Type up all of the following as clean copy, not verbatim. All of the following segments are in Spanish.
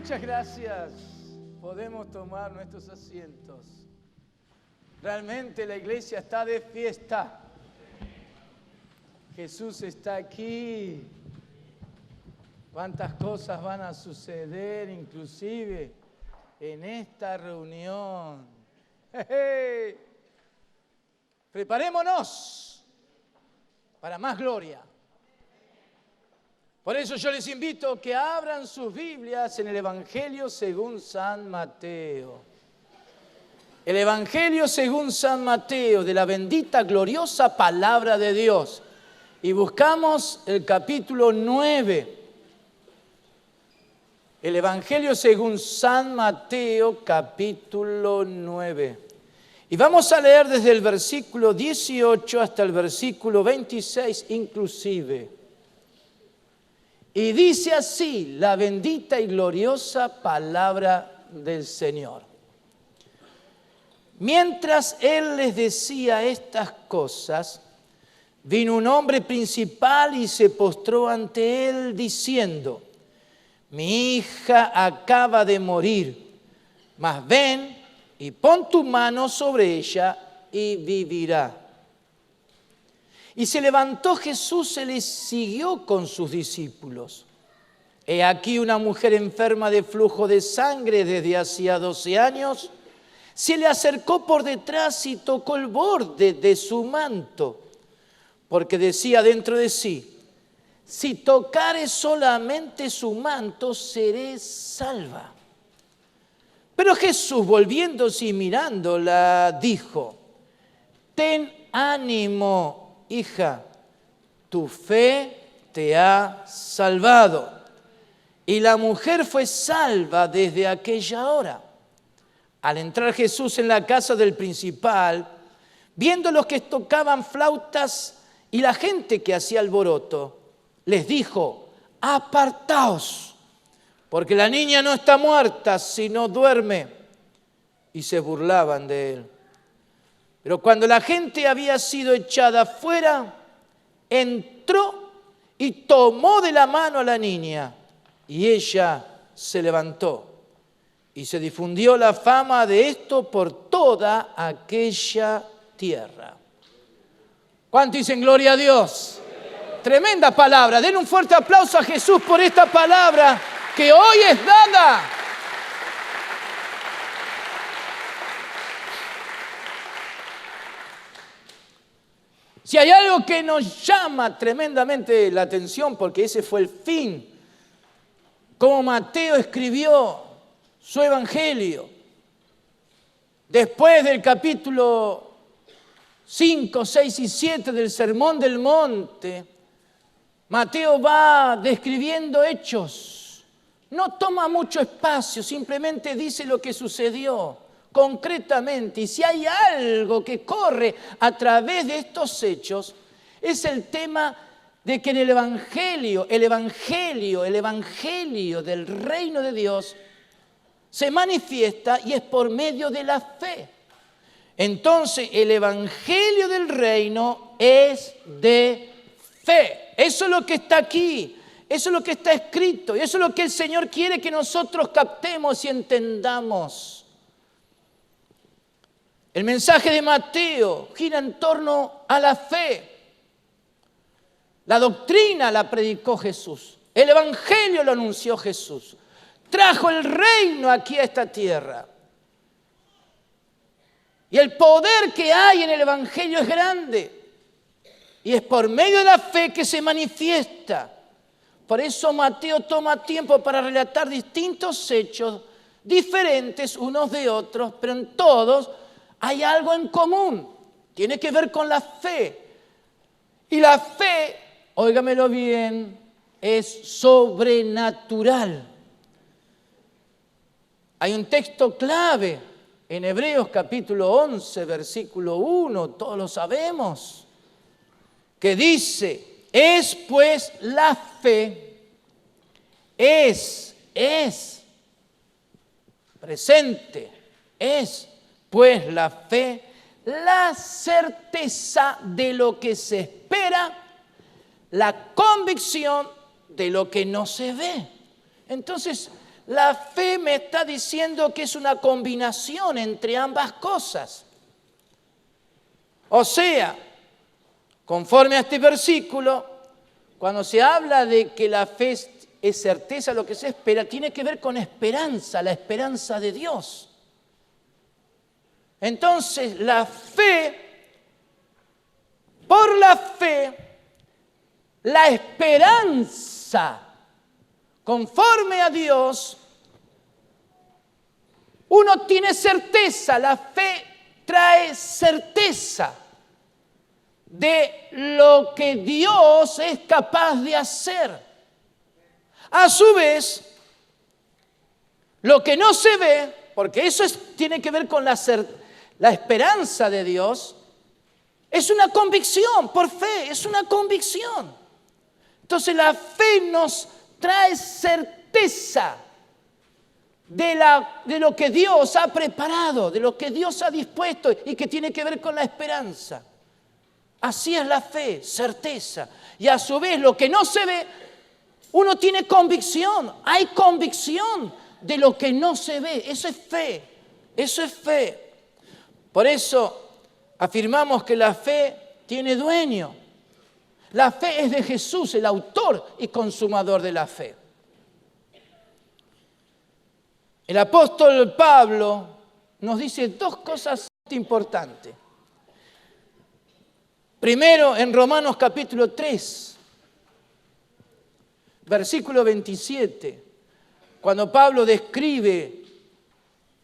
Muchas gracias. Podemos tomar nuestros asientos. Realmente la iglesia está de fiesta. Jesús está aquí. ¿Cuántas cosas van a suceder inclusive en esta reunión? ¡Hey! Preparémonos para más gloria. Por eso yo les invito a que abran sus Biblias en el Evangelio según San Mateo. El Evangelio según San Mateo, de la bendita, gloriosa palabra de Dios. Y buscamos el capítulo 9. El Evangelio según San Mateo, capítulo 9. Y vamos a leer desde el versículo 18 hasta el versículo 26 inclusive. Y dice así la bendita y gloriosa palabra del Señor. Mientras él les decía estas cosas, vino un hombre principal y se postró ante él diciendo: mi hija acaba de morir, mas ven y pon tu mano sobre ella y vivirá. Y se levantó Jesús y le siguió con sus discípulos. He aquí una mujer enferma de flujo de sangre desde hacía 12 años, se le acercó por detrás y tocó el borde de su manto, porque decía dentro de sí: si tocare solamente su manto, seré salva. Pero Jesús, volviéndose y mirándola, dijo: ten ánimo, hija, tu fe te ha salvado. Y la mujer fue salva desde aquella hora. Al entrar Jesús en la casa del principal, viendo los que tocaban flautas y la gente que hacía alboroto, les dijo: apartaos, porque la niña no está muerta, sino duerme. Y se burlaban de él. Pero cuando la gente había sido echada fuera, entró y tomó de la mano a la niña, y ella se levantó. Y se difundió la fama de esto por toda aquella tierra. ¿Cuánto dicen gloria a Dios? Tremenda palabra. Den un fuerte aplauso a Jesús por esta palabra que hoy es dada. Si hay algo que nos llama tremendamente la atención, porque ese fue el fin, como Mateo escribió su evangelio, después del capítulo 5, 6 y 7 del Sermón del Monte, Mateo va describiendo hechos. No toma mucho espacio, simplemente dice lo que sucedió concretamente. Y si hay algo que corre a través de estos hechos, es el tema de que en el Evangelio del reino de Dios se manifiesta y es por medio de la fe. Entonces, el Evangelio del reino es de fe. Eso es lo que está aquí, eso es lo que está escrito y eso es lo que el Señor quiere que nosotros captemos y entendamos. El mensaje de Mateo gira en torno a la fe. La doctrina la predicó Jesús. El evangelio lo anunció Jesús. Trajo el reino aquí a esta tierra. Y el poder que hay en el evangelio es grande. Y es por medio de la fe que se manifiesta. Por eso Mateo toma tiempo para relatar distintos hechos diferentes unos de otros, pero en todos hay algo en común, tiene que ver con la fe. Y la fe, óigamelo bien, es sobrenatural. Hay un texto clave en Hebreos capítulo 11, versículo 1, todos lo sabemos, que dice: es pues la fe, es presente, es pues la fe, la certeza de lo que se espera, la convicción de lo que no se ve. Entonces, La fe me está diciendo que es una combinación entre ambas cosas. O sea, conforme a este versículo, cuando se habla de que la fe es certeza, lo que se espera, tiene que ver con esperanza, la esperanza de Dios. Entonces, por la fe, la esperanza conforme a Dios, uno tiene certeza, la fe trae certeza de lo que Dios es capaz de hacer. A su vez, lo que no se ve, porque eso tiene que ver con la esperanza de Dios, es una convicción, por fe, es una convicción. Entonces la fe nos trae certeza de lo que Dios ha preparado, de lo que Dios ha dispuesto y que tiene que ver con la esperanza. Así es la fe, certeza. Y a su vez lo que no se ve, uno tiene convicción. Hay convicción de lo que no se ve. Eso es fe. Eso es fe. Por eso afirmamos que la fe tiene dueño. La fe es de Jesús, el autor y consumador de la fe. El apóstol Pablo nos dice dos cosas importantes. Primero, en Romanos capítulo 3, versículo 27, cuando Pablo describe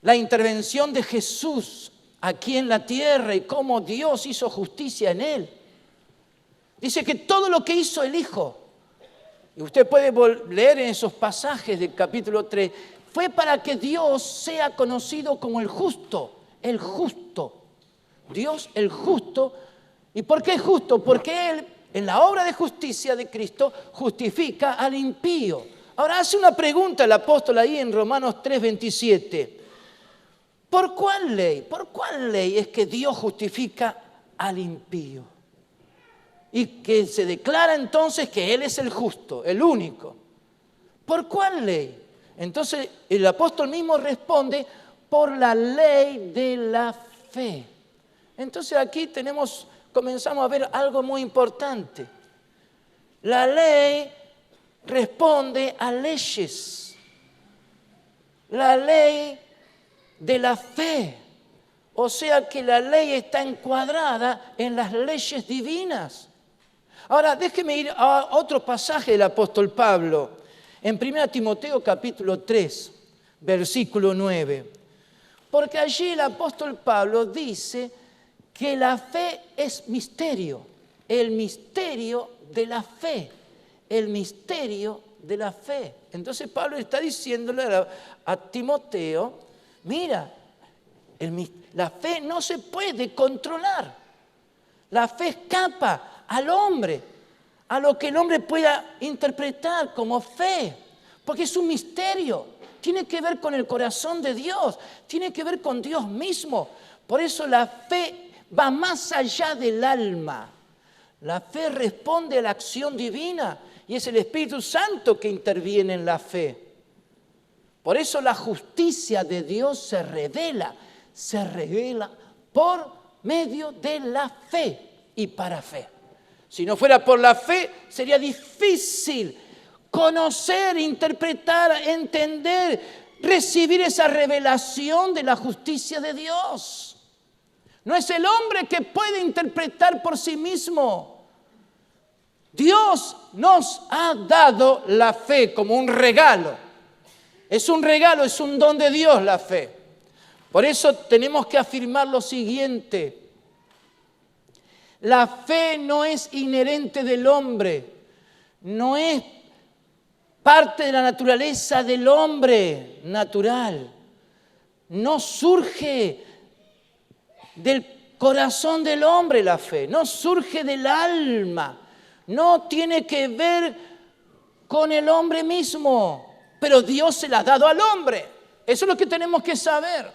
la intervención de Jesús aquí en la tierra y cómo Dios hizo justicia en él. Dice que todo lo que hizo el Hijo, y usted puede leer en esos pasajes del capítulo 3, fue para que Dios sea conocido como el justo, el justo. Dios el justo. ¿Y por qué justo? Porque Él, en la obra de justicia de Cristo, justifica al impío. Ahora hace una pregunta el apóstol ahí en Romanos 3:27. ¿Por cuál ley? ¿Por cuál ley es que Dios justifica al impío? Y que se declara entonces que Él es el justo, el único. ¿Por cuál ley? Entonces el apóstol mismo responde, por la ley de la fe. Entonces aquí comenzamos a ver algo muy importante. La ley responde a leyes. La ley de la fe. O sea que la ley está encuadrada en las leyes divinas. Ahora, déjeme ir a otro pasaje del apóstol Pablo, en 1 Timoteo capítulo 3, versículo 9. Porque allí el apóstol Pablo dice que la fe es misterio, el misterio de la fe, el misterio de la fe. Entonces Pablo está diciéndole a Timoteo, mira, la fe no se puede controlar. La fe escapa al hombre, a lo que el hombre pueda interpretar como fe, porque es un misterio, tiene que ver con el corazón de Dios, tiene que ver con Dios mismo. Por eso la fe va más allá del alma. La fe responde a la acción divina y es el Espíritu Santo que interviene en la fe. Por eso la justicia de Dios se revela por medio de la fe y para fe. Si no fuera por la fe, sería difícil conocer, interpretar, entender, recibir esa revelación de la justicia de Dios. No es el hombre que puede interpretar por sí mismo. Dios nos ha dado la fe como un regalo. Es un regalo, es un don de Dios la fe. Por eso tenemos que afirmar lo siguiente. La fe no es inherente del hombre, no es parte de la naturaleza del hombre natural. No surge del corazón del hombre la fe, no surge del alma, no tiene que ver con el hombre mismo, pero Dios se la ha dado al hombre. Eso es lo que tenemos que saber.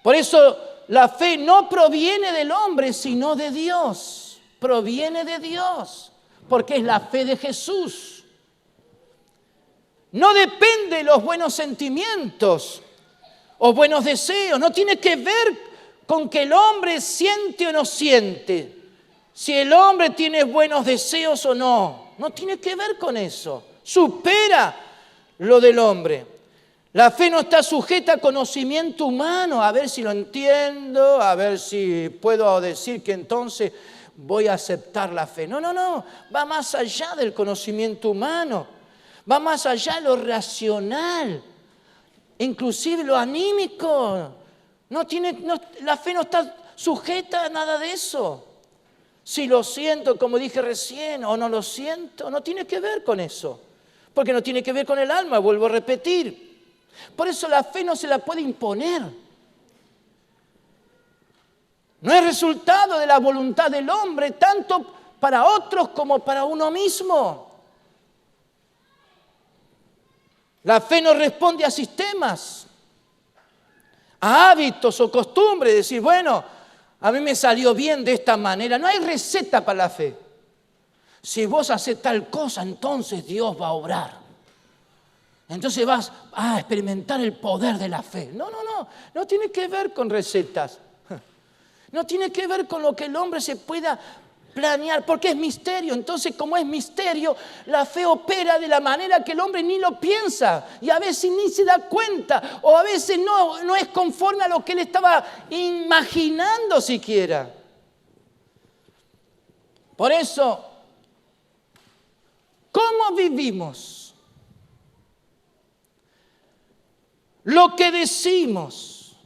Por eso la fe no proviene del hombre, sino de Dios. Proviene de Dios, porque es la fe de Jesús. no depende de los buenos sentimientos o buenos deseos. No tiene que ver con que el hombre siente o no siente. Si el hombre tiene buenos deseos o no. No tiene que ver con eso. Supera lo del hombre. La fe no está sujeta a conocimiento humano, a ver si lo entiendo, a ver si puedo decir que entonces voy a aceptar la fe. No, va más allá del conocimiento humano, va más allá de lo racional, inclusive lo anímico. La fe no está sujeta a nada de eso. Si lo siento, como dije recién, o no lo siento, no tiene que ver con eso, porque no tiene que ver con el alma, vuelvo a repetir. Por eso la fe no se la puede imponer. No es resultado de la voluntad del hombre, tanto para otros como para uno mismo. La fe no responde a sistemas, a hábitos o costumbres. Decir, bueno, a mí me salió bien de esta manera. No hay receta para la fe. Si vos haces tal cosa, entonces Dios va a obrar. Entonces vas a experimentar el poder de la fe. No tiene que ver con recetas. No tiene que ver con lo que el hombre se pueda planear, porque es misterio. Entonces, como es misterio, la fe opera de la manera que el hombre ni lo piensa y a veces ni se da cuenta, o a veces no es conforme a lo que él estaba imaginando siquiera. Por eso, ¿cómo vivimos? Lo que decimos,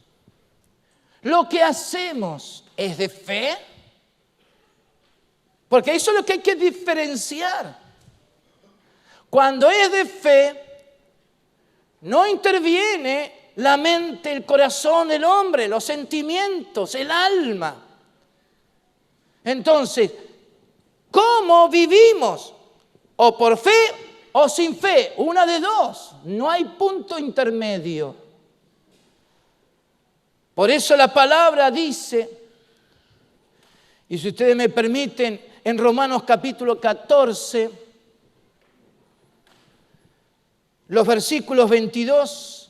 lo que hacemos, ¿es de fe? Porque eso es lo que hay que diferenciar. Cuando es de fe, no interviene la mente, el corazón del hombre, los sentimientos, el alma. Entonces, ¿cómo vivimos? O por fe o sin fe, una de dos. No hay punto intermedio. Por eso la palabra dice, y si ustedes me permiten, en Romanos capítulo 14, los versículos 22,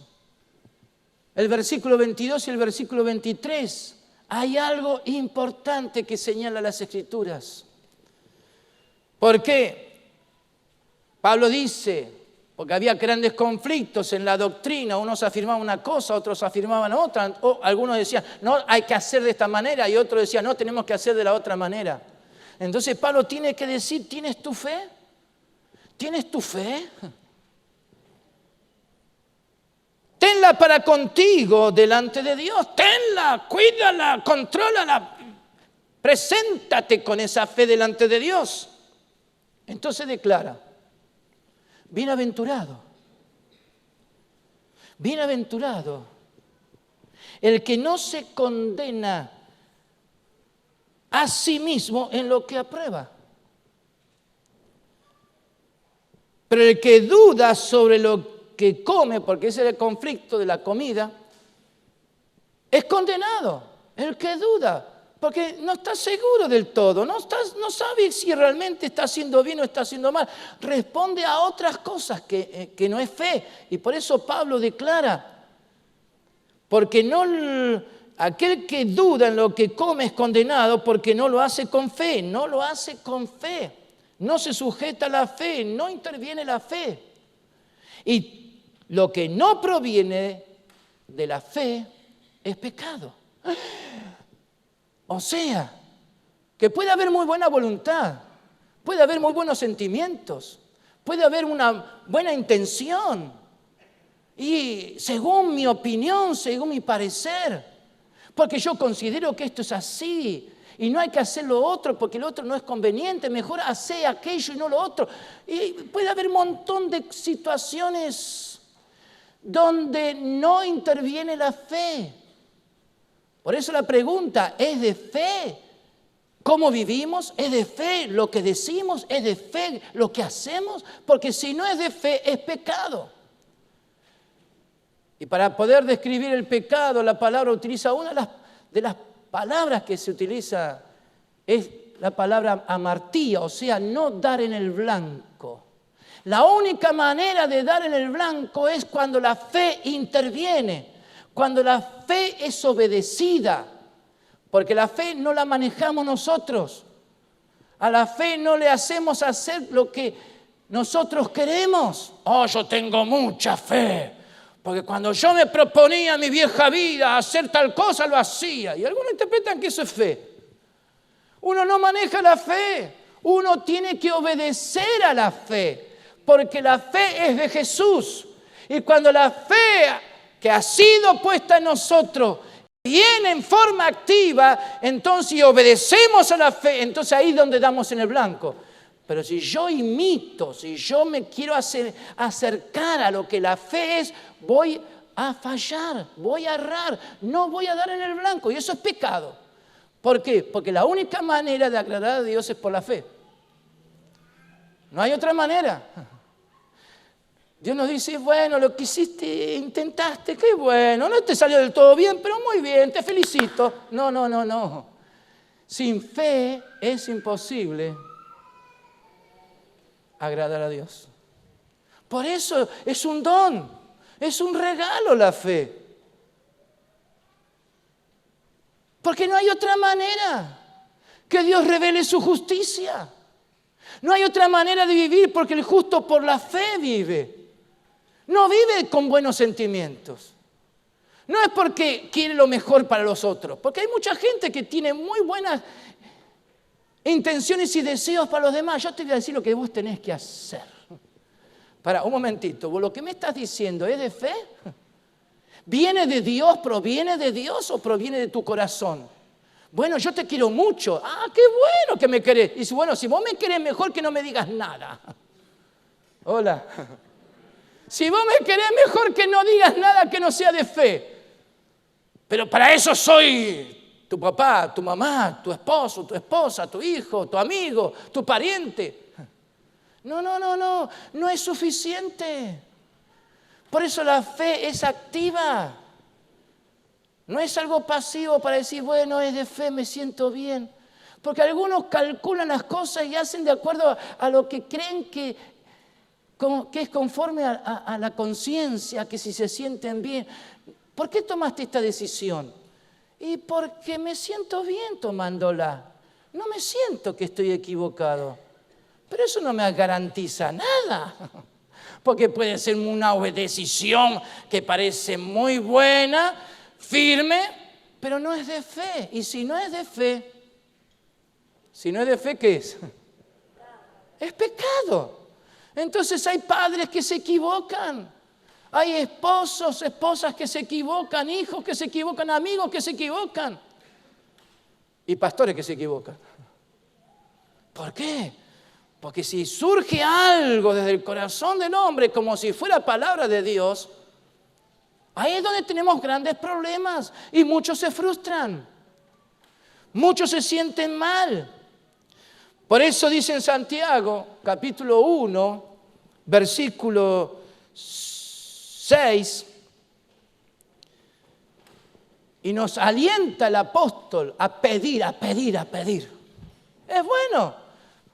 el versículo 22 y el versículo 23, hay algo importante que señala las Escrituras. ¿Por qué? Pablo dice, porque había grandes conflictos en la doctrina, unos afirmaban una cosa, otros afirmaban otra, o algunos decían, no, hay que hacer de esta manera, y otros decían, no, tenemos que hacer de la otra manera. Entonces Pablo tiene que decir, ¿tienes tu fe? ¿Tienes tu fe? Tenla para contigo delante de Dios, tenla, cuídala, contrólala, preséntate con esa fe delante de Dios. Entonces declara, bienaventurado el que no se condena a sí mismo en lo que aprueba, pero el que duda sobre lo que come, porque ese es el conflicto de la comida, es condenado. El que duda, porque no está seguro del todo, no sabe si realmente está haciendo bien o está haciendo mal, responde a otras cosas que no es fe. Y por eso Pablo declara, porque aquel que duda en lo que come es condenado porque no lo hace con fe, no se sujeta a la fe, no interviene la fe. Y lo que no proviene de la fe es pecado. O sea, que puede haber muy buena voluntad, puede haber muy buenos sentimientos, puede haber una buena intención. Y según mi opinión, según mi parecer, porque yo considero que esto es así y no hay que hacer lo otro porque lo otro no es conveniente, mejor hacer aquello y no lo otro. Y puede haber un montón de situaciones donde no interviene la fe. Por eso la pregunta, ¿es de fe cómo vivimos? ¿Es de fe lo que decimos? ¿Es de fe lo que hacemos? Porque si no es de fe, es pecado. Y para poder describir el pecado, la palabra utiliza una de las palabras que se utiliza, es la palabra amartía, o sea, no dar en el blanco. La única manera de dar en el blanco es cuando la fe interviene, cuando la fe es obedecida, porque la fe no la manejamos nosotros. A la fe no le hacemos hacer lo que nosotros queremos. Oh, yo tengo mucha fe, porque cuando yo me proponía mi vieja vida hacer tal cosa, lo hacía. Y algunos interpretan que eso es fe. Uno no maneja la fe, uno tiene que obedecer a la fe. Porque la fe es de Jesús. Y cuando la fe que ha sido puesta en nosotros viene en forma activa, entonces obedecemos a la fe, entonces ahí es donde damos en el blanco. Pero si yo imito, si yo me quiero acercar a lo que la fe es, voy a fallar, voy a errar, no voy a dar en el blanco. Y eso es pecado. ¿Por qué? Porque la única manera de agradar a Dios es por la fe. No hay otra manera. Dios nos dice, bueno, lo que hiciste, intentaste, qué bueno, no te salió del todo bien, pero muy bien, te felicito. No. Sin fe es imposible agradar a Dios. Por eso es un don, es un regalo la fe. Porque no hay otra manera que Dios revele su justicia. No hay otra manera de vivir porque el justo por la fe vive. No vive con buenos sentimientos. No es porque quiere lo mejor para los otros. Porque hay mucha gente que tiene muy buenas intenciones y deseos para los demás. Yo te voy a decir lo que vos tenés que hacer. Para, un momentito. ¿Vos lo que me estás diciendo es de fe? ¿Viene de Dios, proviene de Dios o proviene de tu corazón? Bueno, yo te quiero mucho. Ah, qué bueno que me querés. Y bueno, si vos me querés, mejor que no me digas nada. Hola. Si vos me querés, mejor que no digas nada que no sea de fe. Pero para eso soy tu papá, tu mamá, tu esposo, tu esposa, tu hijo, tu amigo, tu pariente. No es suficiente. Por eso la fe es activa. No es algo pasivo para decir, bueno, es de fe, me siento bien. Porque algunos calculan las cosas y hacen de acuerdo a lo que creen que es conforme a la conciencia, que si se sienten bien. ¿Por qué tomaste esta decisión? Y porque me siento bien tomándola. No me siento que estoy equivocado. Pero eso no me garantiza nada. Porque puede ser una decisión que parece muy buena, firme, pero no es de fe. Y si no es de fe, ¿qué es? Es pecado. Entonces hay padres que se equivocan, hay esposos, esposas que se equivocan, hijos que se equivocan, amigos que se equivocan y pastores que se equivocan. ¿Por qué? Porque si surge algo desde el corazón del hombre como si fuera palabra de Dios, ahí es donde tenemos grandes problemas y muchos se frustran, muchos se sienten mal. Por eso dice en Santiago, capítulo 1, versículo 6, y nos alienta el apóstol a pedir. Es bueno.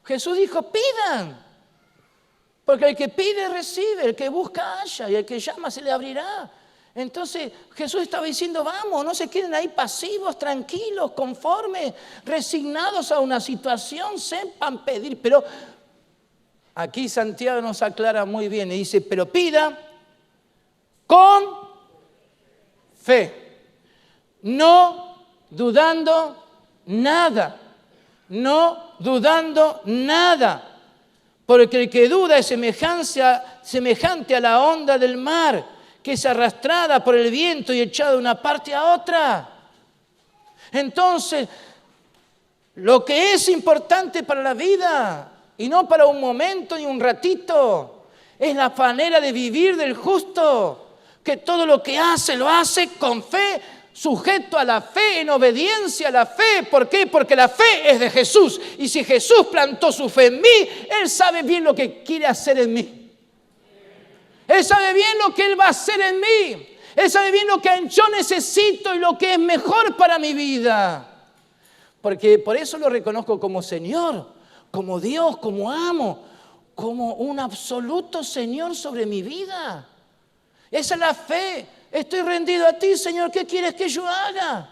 Jesús dijo, pidan, porque el que pide recibe, el que busca halla y el que llama se le abrirá. Entonces Jesús estaba diciendo, vamos, no se queden ahí pasivos, tranquilos, conformes, resignados a una situación, sepan pedir. Pero aquí Santiago nos aclara muy bien y dice, pero pida con fe, no dudando nada, porque el que duda es semejante a la onda del mar, que es arrastrada por el viento y echada de una parte a otra. Entonces, lo que es importante para la vida, y no para un momento ni un ratito, es la manera de vivir del justo, que todo lo que hace, lo hace con fe, sujeto a la fe, en obediencia a la fe. ¿Por qué? Porque la fe es de Jesús. Y si Jesús plantó su fe en mí, Él sabe bien lo que quiere hacer en mí. Él sabe bien lo que Él va a hacer en mí. Él sabe bien lo que yo necesito y lo que es mejor para mi vida. Porque por eso lo reconozco como Señor, como Dios, como amo, como un absoluto Señor sobre mi vida. Esa es la fe. Estoy rendido a ti, Señor. ¿Qué quieres que yo haga?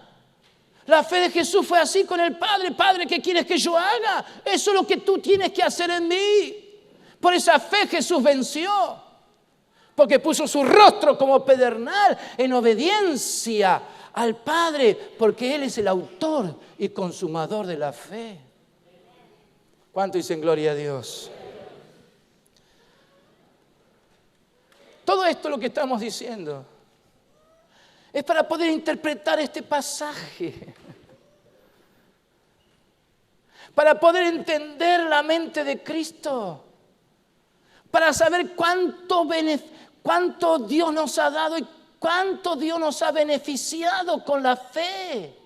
La fe de Jesús fue así con el Padre. Padre, ¿qué quieres que yo haga? Eso es lo que tú tienes que hacer en mí. Por esa fe Jesús venció. Porque puso su rostro como pedernal en obediencia al Padre. Porque Él es el autor y consumador de la fe. ¿Cuánto dicen gloria a Dios? Todo esto lo que estamos diciendo es para poder interpretar este pasaje, para poder entender la mente de Cristo, para saber cuánto Dios nos ha dado y cuánto Dios nos ha beneficiado con la fe.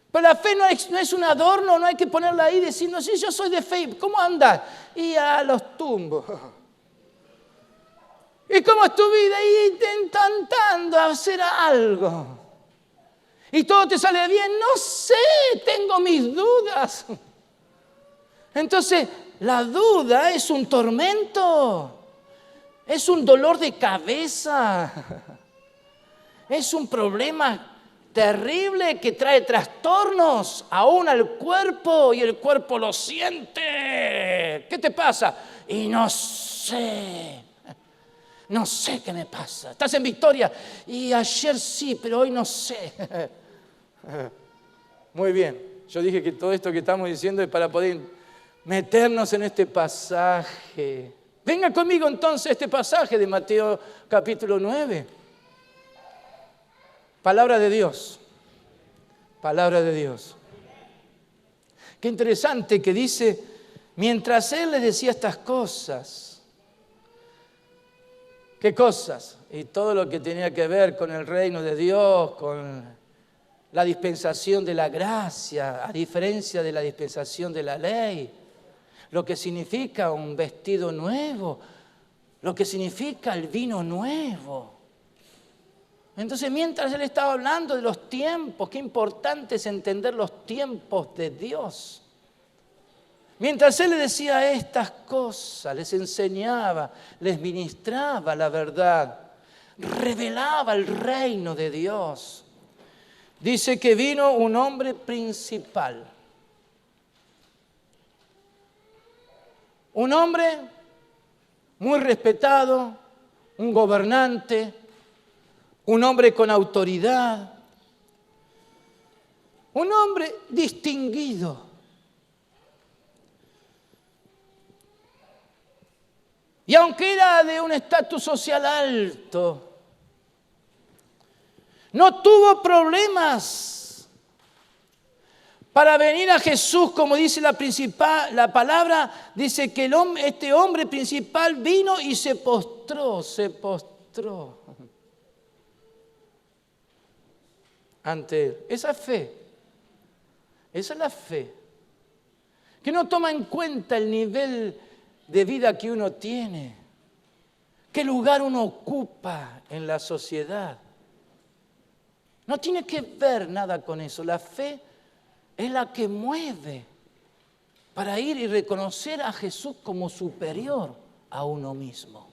Pero la fe no es un adorno, no hay que ponerla ahí diciendo, sí, yo soy de fe, ¿cómo andas? Y a los tumbos. ¿Y cómo es tu vida? Y intentando hacer algo. Y todo te sale bien. No sé, tengo mis dudas. Entonces, la duda es un tormento. Es un dolor de cabeza. Es un problema terrible que trae trastornos aún al cuerpo. Y el cuerpo lo siente. ¿Qué te pasa? Y no sé. No sé qué me pasa. Estás en victoria. Y ayer sí, pero hoy no sé. Muy bien. Yo dije que todo esto que estamos diciendo es para poder meternos en este pasaje. Venga conmigo entonces a este pasaje de Mateo capítulo 9. Palabra de Dios. Palabra de Dios. Qué interesante que dice, mientras Él les decía estas cosas. ¿Qué cosas? Y todo lo que tenía que ver con el reino de Dios, con la dispensación de la gracia, a diferencia de la dispensación de la ley, lo que significa un vestido nuevo, lo que significa el vino nuevo. Entonces, mientras Él estaba hablando de los tiempos, qué importante es entender los tiempos de Dios. Mientras Él les decía estas cosas, les enseñaba, les ministraba la verdad, revelaba el reino de Dios. Dice que vino un hombre principal. Un hombre muy respetado, un gobernante, un hombre con autoridad, un hombre distinguido. Y aunque era de un estatus social alto, no tuvo problemas para venir a Jesús, como dice la palabra, dice que este hombre principal vino y se postró ante Él. Esa fe, esa es la fe, que no toma en cuenta el nivel de vida que uno tiene, qué lugar uno ocupa en la sociedad. No tiene que ver nada con eso. La fe es la que mueve para ir y reconocer a Jesús como superior a uno mismo.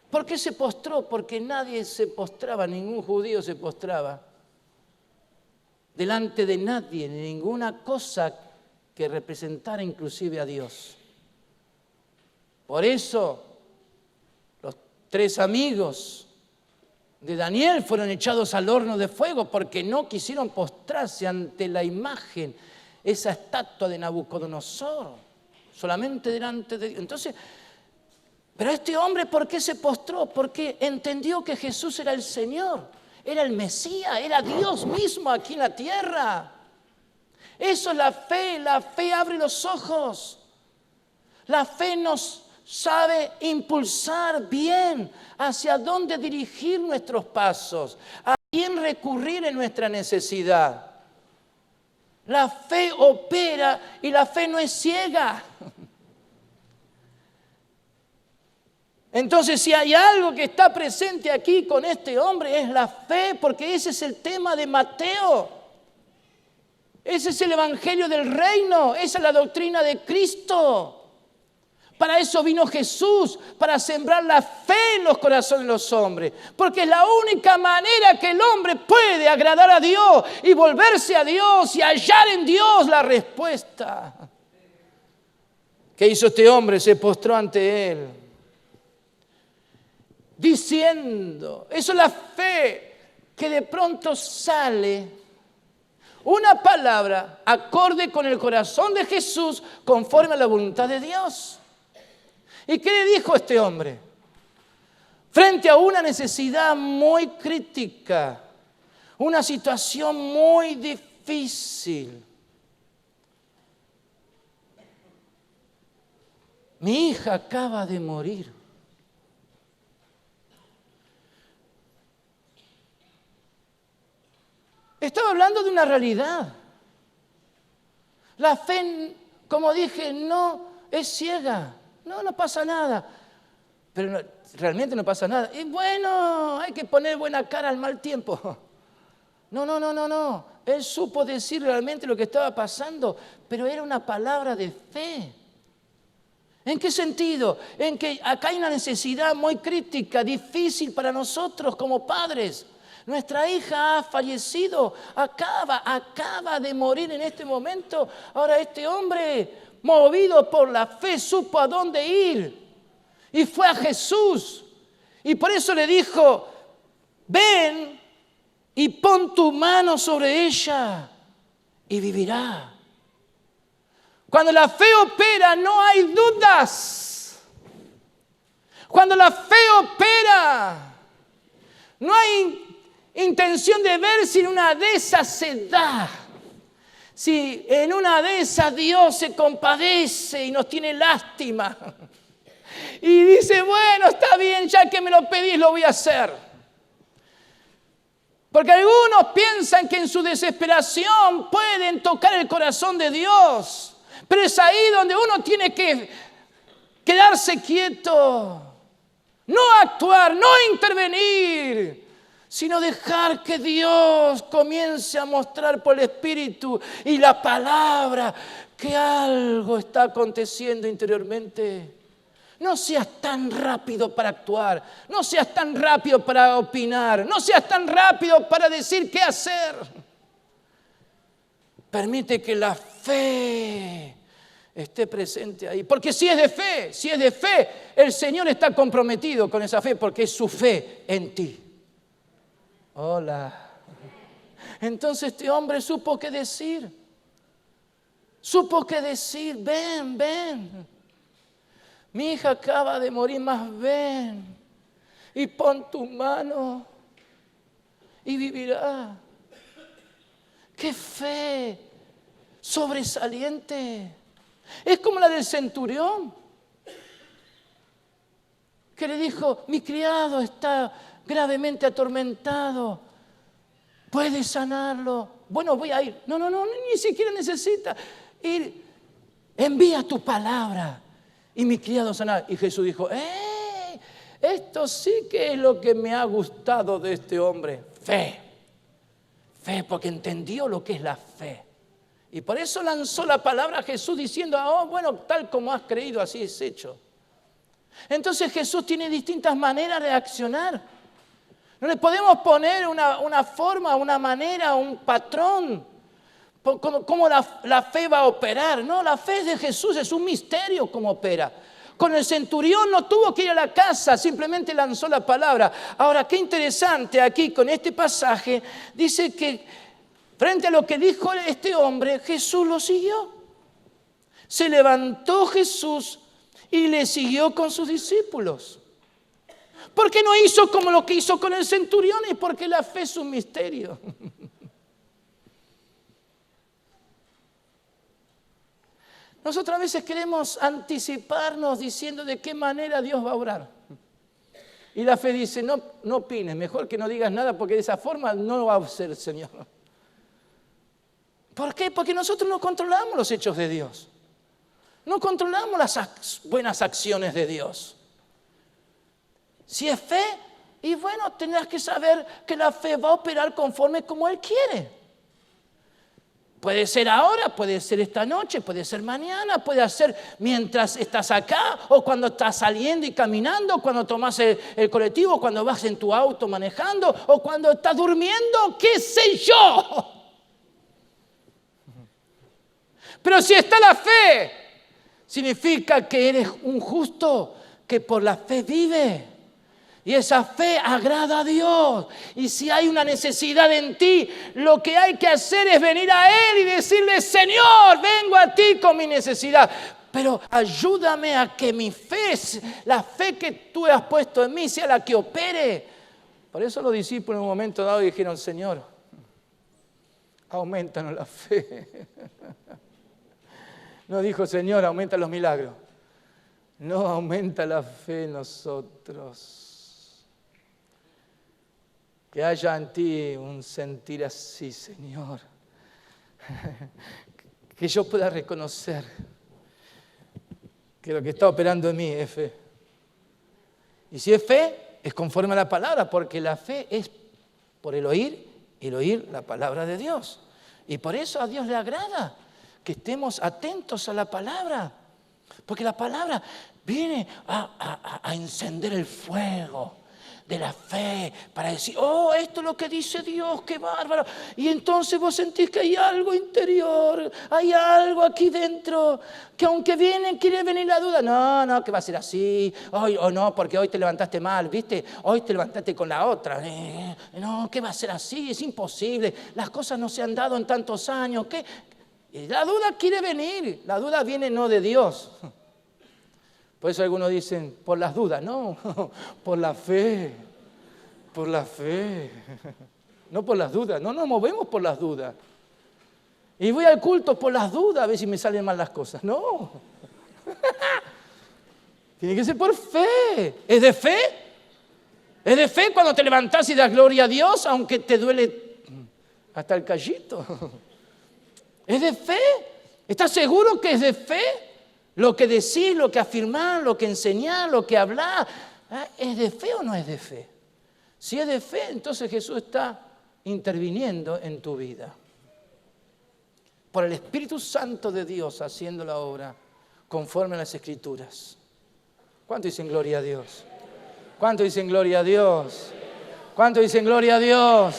¿Por qué se postró? Porque nadie se postraba, ningún judío se postraba delante de nadie, ni ninguna cosa que representara inclusive a Dios. Por eso, los 3 amigos de Daniel fueron echados al horno de fuego porque no quisieron postrarse ante la imagen, esa estatua de Nabucodonosor, solamente delante de Dios. Entonces, pero este hombre, ¿por qué se postró? Porque entendió que Jesús era el Señor, era el Mesías, era Dios mismo aquí en la tierra. Eso es la fe abre los ojos. La fe nos sabe impulsar bien hacia dónde dirigir nuestros pasos, a quién recurrir en nuestra necesidad. La fe opera y la fe no es ciega. Entonces, si hay algo que está presente aquí con este hombre es la fe, porque ese es el tema de Mateo. Ese es el evangelio del reino, esa es la doctrina de Cristo. Para eso vino Jesús, para sembrar la fe en los corazones de los hombres. Porque es la única manera que el hombre puede agradar a Dios y volverse a Dios y hallar en Dios la respuesta. ¿Qué hizo este hombre? Se postró ante Él, diciendo, eso es la fe que de pronto sale una palabra acorde con el corazón de Jesús, conforme a la voluntad de Dios. ¿Y qué le dijo este hombre? Frente a una necesidad muy crítica, una situación muy difícil. Mi hija acaba de morir. Estaba hablando de una realidad. La fe, como dije, no es ciega. No pasa nada. Pero realmente no pasa nada. Y bueno, hay que poner buena cara al mal tiempo. No. Él supo decir realmente lo que estaba pasando, pero era una palabra de fe. ¿En qué sentido? En que acá hay una necesidad muy crítica, difícil para nosotros como padres. Nuestra hija ha fallecido, acaba de morir en este momento. Ahora este hombre, movido por la fe, supo a dónde ir. Y fue a Jesús. Y por eso le dijo, ven y pon tu mano sobre ella y vivirá. Cuando la fe opera, no hay dudas. Cuando la fe opera, no hay intención de ver si en una de esas se da. Si en una de esas Dios se compadece y nos tiene lástima. Y dice, bueno, está bien, ya que me lo pedís, lo voy a hacer. Porque algunos piensan que en su desesperación pueden tocar el corazón de Dios. Pero es ahí donde uno tiene que quedarse quieto, no actuar, no intervenir, sino dejar que Dios comience a mostrar por el Espíritu y la palabra que algo está aconteciendo interiormente. No seas tan rápido para actuar, no seas tan rápido para opinar, no seas tan rápido para decir qué hacer. Permite que la fe esté presente ahí. Porque si es de fe, el Señor está comprometido con esa fe porque es su fe en ti. Hola. Entonces este hombre supo qué decir. Ven. Mi hija acaba de morir, más ven. Y pon tu mano y vivirá. ¡Qué fe sobresaliente! Es como la del centurión, que le dijo, mi criado está gravemente atormentado, ¿puedes sanarlo? Bueno, voy a ir. No, ni siquiera necesita ir. Envía tu palabra y mi criado sanará. Y Jesús dijo, esto sí que es lo que me ha gustado de este hombre. Fe, porque entendió lo que es la fe. Y por eso lanzó la palabra a Jesús diciendo, bueno, tal como has creído, así es hecho. Entonces Jesús tiene distintas maneras de accionar. No le podemos poner una forma, una manera, un patrón, cómo la fe va a operar. No, la fe de Jesús es un misterio cómo opera. Con el centurión no tuvo que ir a la casa, simplemente lanzó la palabra. Ahora, qué interesante aquí con este pasaje, dice que frente a lo que dijo este hombre, Jesús lo siguió. Se levantó Jesús y le siguió con sus discípulos. ¿Por qué no hizo como lo que hizo con el centurión? Y porque la fe es un misterio. Nosotros a veces queremos anticiparnos diciendo de qué manera Dios va a obrar. Y la fe dice, no opines, mejor que no digas nada porque de esa forma no va a ser el Señor. ¿Por qué? Porque nosotros no controlamos los hechos de Dios. No controlamos las buenas acciones de Dios. Si es fe, y bueno, tendrás que saber que la fe va a operar conforme como Él quiere. Puede ser ahora, puede ser esta noche, puede ser mañana, puede ser mientras estás acá o cuando estás saliendo y caminando, cuando tomas el colectivo, cuando vas en tu auto manejando o cuando estás durmiendo, qué sé yo. Pero si está la fe, significa que eres un justo que por la fe vive. Y esa fe agrada a Dios. Y si hay una necesidad en ti, lo que hay que hacer es venir a Él y decirle, Señor, vengo a ti con mi necesidad. Pero ayúdame a que mi fe, la fe que tú has puesto en mí, sea la que opere. Por eso los discípulos en un momento dado dijeron, Señor, aumentanos la fe. No dijo, Señor, aumenta los milagros. No aumenta la fe en nosotros. Que haya en ti un sentir así, Señor. Que yo pueda reconocer que lo que está operando en mí es fe. Y si es fe, es conforme a la palabra, porque la fe es por el oír y el oír la palabra de Dios. Y por eso a Dios le agrada que estemos atentos a la palabra. Porque la palabra viene a encender el fuego de la fe, para decir, oh, esto es lo que dice Dios, qué bárbaro. Y entonces vos sentís que hay algo interior, hay algo aquí dentro, que aunque quiere venir la duda, no, que va a ser así, hoy o no, porque hoy te levantaste mal, ¿viste? Hoy te levantaste con la otra, no, que va a ser así, es imposible, las cosas no se han dado en tantos años, ¿qué? Y la duda quiere venir, la duda viene no de Dios. Por eso algunos dicen, por las dudas, no, por la fe, no por las dudas, no nos movemos por las dudas. Y voy al culto por las dudas, a ver si me salen mal las cosas, no. Tiene que ser por fe, ¿es de fe? ¿Es de fe cuando te levantás y das gloria a Dios, aunque te duele hasta el callito? ¿Es de fe? ¿Estás seguro que es de fe? Lo que decís, lo que afirmás, lo que enseñás, lo que hablás, ¿es de fe o no es de fe? Si es de fe, entonces Jesús está interviniendo en tu vida. Por el Espíritu Santo de Dios haciendo la obra conforme a las Escrituras. ¿Cuánto dicen gloria a Dios? ¿Cuánto dicen gloria a Dios? ¿Cuánto dicen gloria a Dios?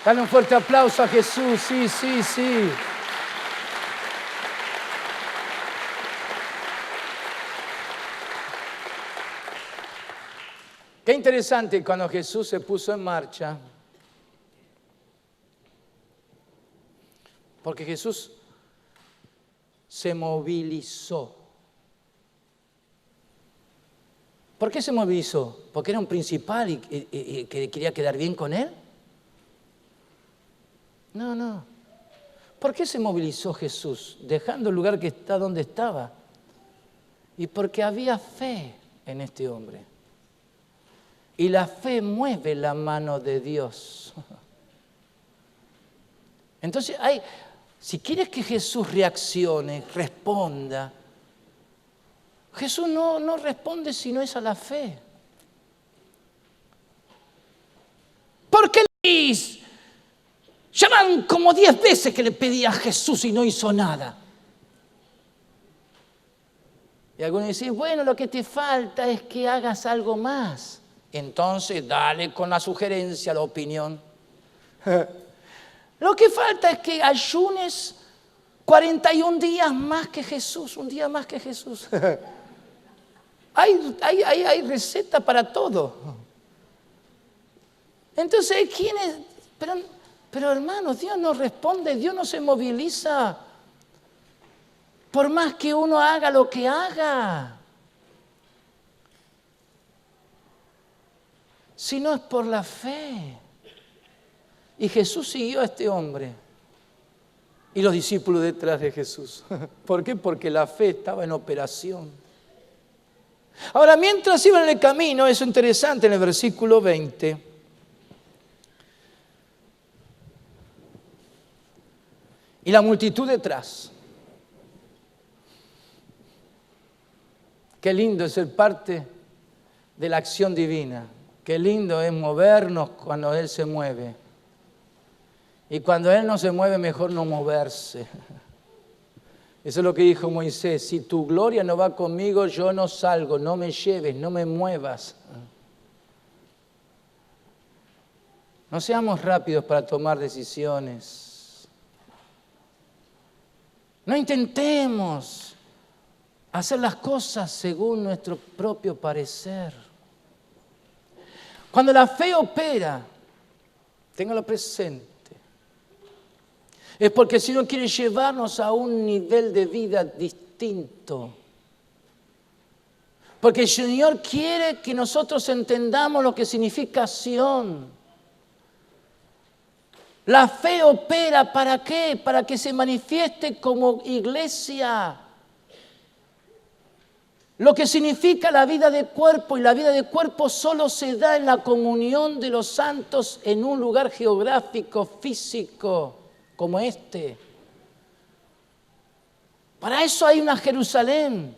Dale un fuerte aplauso a Jesús, sí. Qué interesante cuando Jesús se puso en marcha, porque Jesús se movilizó. ¿Por qué se movilizó? ¿Porque era un principal y que quería quedar bien con él? No. ¿Por qué se movilizó Jesús, dejando el lugar que está donde estaba? Y porque había fe en este hombre. Y la fe mueve la mano de Dios. Entonces, si quieres que Jesús reaccione, responda, Jesús no responde si no es a la fe. ¿Por qué Luis? Ya van como 10 veces que le pedí a Jesús y no hizo nada. Y algunos dicen, bueno, lo que te falta es que hagas algo más. Entonces, dale con la sugerencia, la opinión. Lo que falta es que ayunes 41 días más que Jesús, un día más que Jesús. Hay receta para todo. Entonces, ¿quién es? Pero hermanos, Dios no responde, Dios no se moviliza por más que uno haga lo que haga. Si no es por la fe. Y Jesús siguió a este hombre. Y los discípulos detrás de Jesús. ¿Por qué? Porque la fe estaba en operación. Ahora, mientras iban en el camino, eso es interesante en el versículo 20. Y la multitud detrás. Qué lindo es ser parte de la acción divina. Qué lindo es movernos cuando Él se mueve. Y cuando Él no se mueve, mejor no moverse. Eso es lo que dijo Moisés. Si tu gloria no va conmigo, yo no salgo, no me lleves, no me muevas. No seamos rápidos para tomar decisiones. No intentemos hacer las cosas según nuestro propio parecer. Cuando la fe opera, téngalo presente, es porque el Señor quiere llevarnos a un nivel de vida distinto. Porque el Señor quiere que nosotros entendamos lo que significa acción. La fe opera, ¿para qué? Para que se manifieste como iglesia. Lo que significa la vida de cuerpo, y la vida de cuerpo solo se da en la comunión de los santos en un lugar geográfico, físico, como este. Para eso hay una Jerusalén.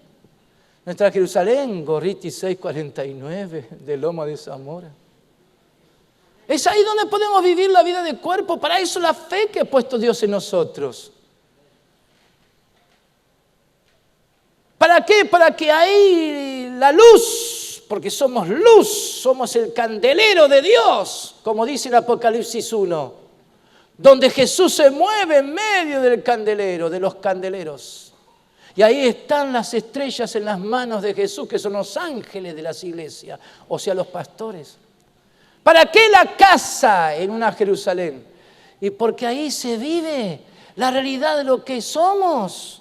Nuestra Jerusalén, Gorriti 649, de Loma de Zamora. Es ahí donde podemos vivir la vida de cuerpo. Para eso la fe que ha puesto Dios en nosotros. ¿Para qué? Para que ahí la luz, porque somos luz, somos el candelero de Dios, como dice en Apocalipsis 1, donde Jesús se mueve en medio del candelero, de los candeleros. Y ahí están las estrellas en las manos de Jesús, que son los ángeles de las iglesias, o sea, los pastores. ¿Para qué la casa en una Jerusalén? Y porque ahí se vive la realidad de lo que somos.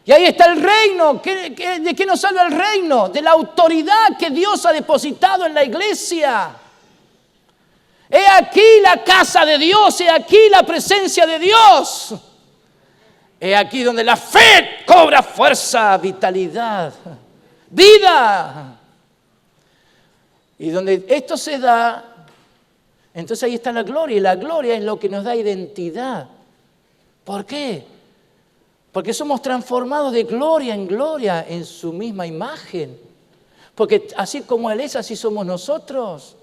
Y ahí está el reino. ¿De qué nos habla el reino? De la autoridad que Dios ha depositado en la iglesia. He aquí la casa de Dios, he aquí la presencia de Dios. He aquí donde la fe cobra fuerza, vitalidad, vida. Y donde esto se da, entonces ahí está la gloria. Y la gloria es lo que nos da identidad. ¿Por qué? Porque somos transformados de gloria en gloria en su misma imagen. Porque así como Él es, así somos nosotros.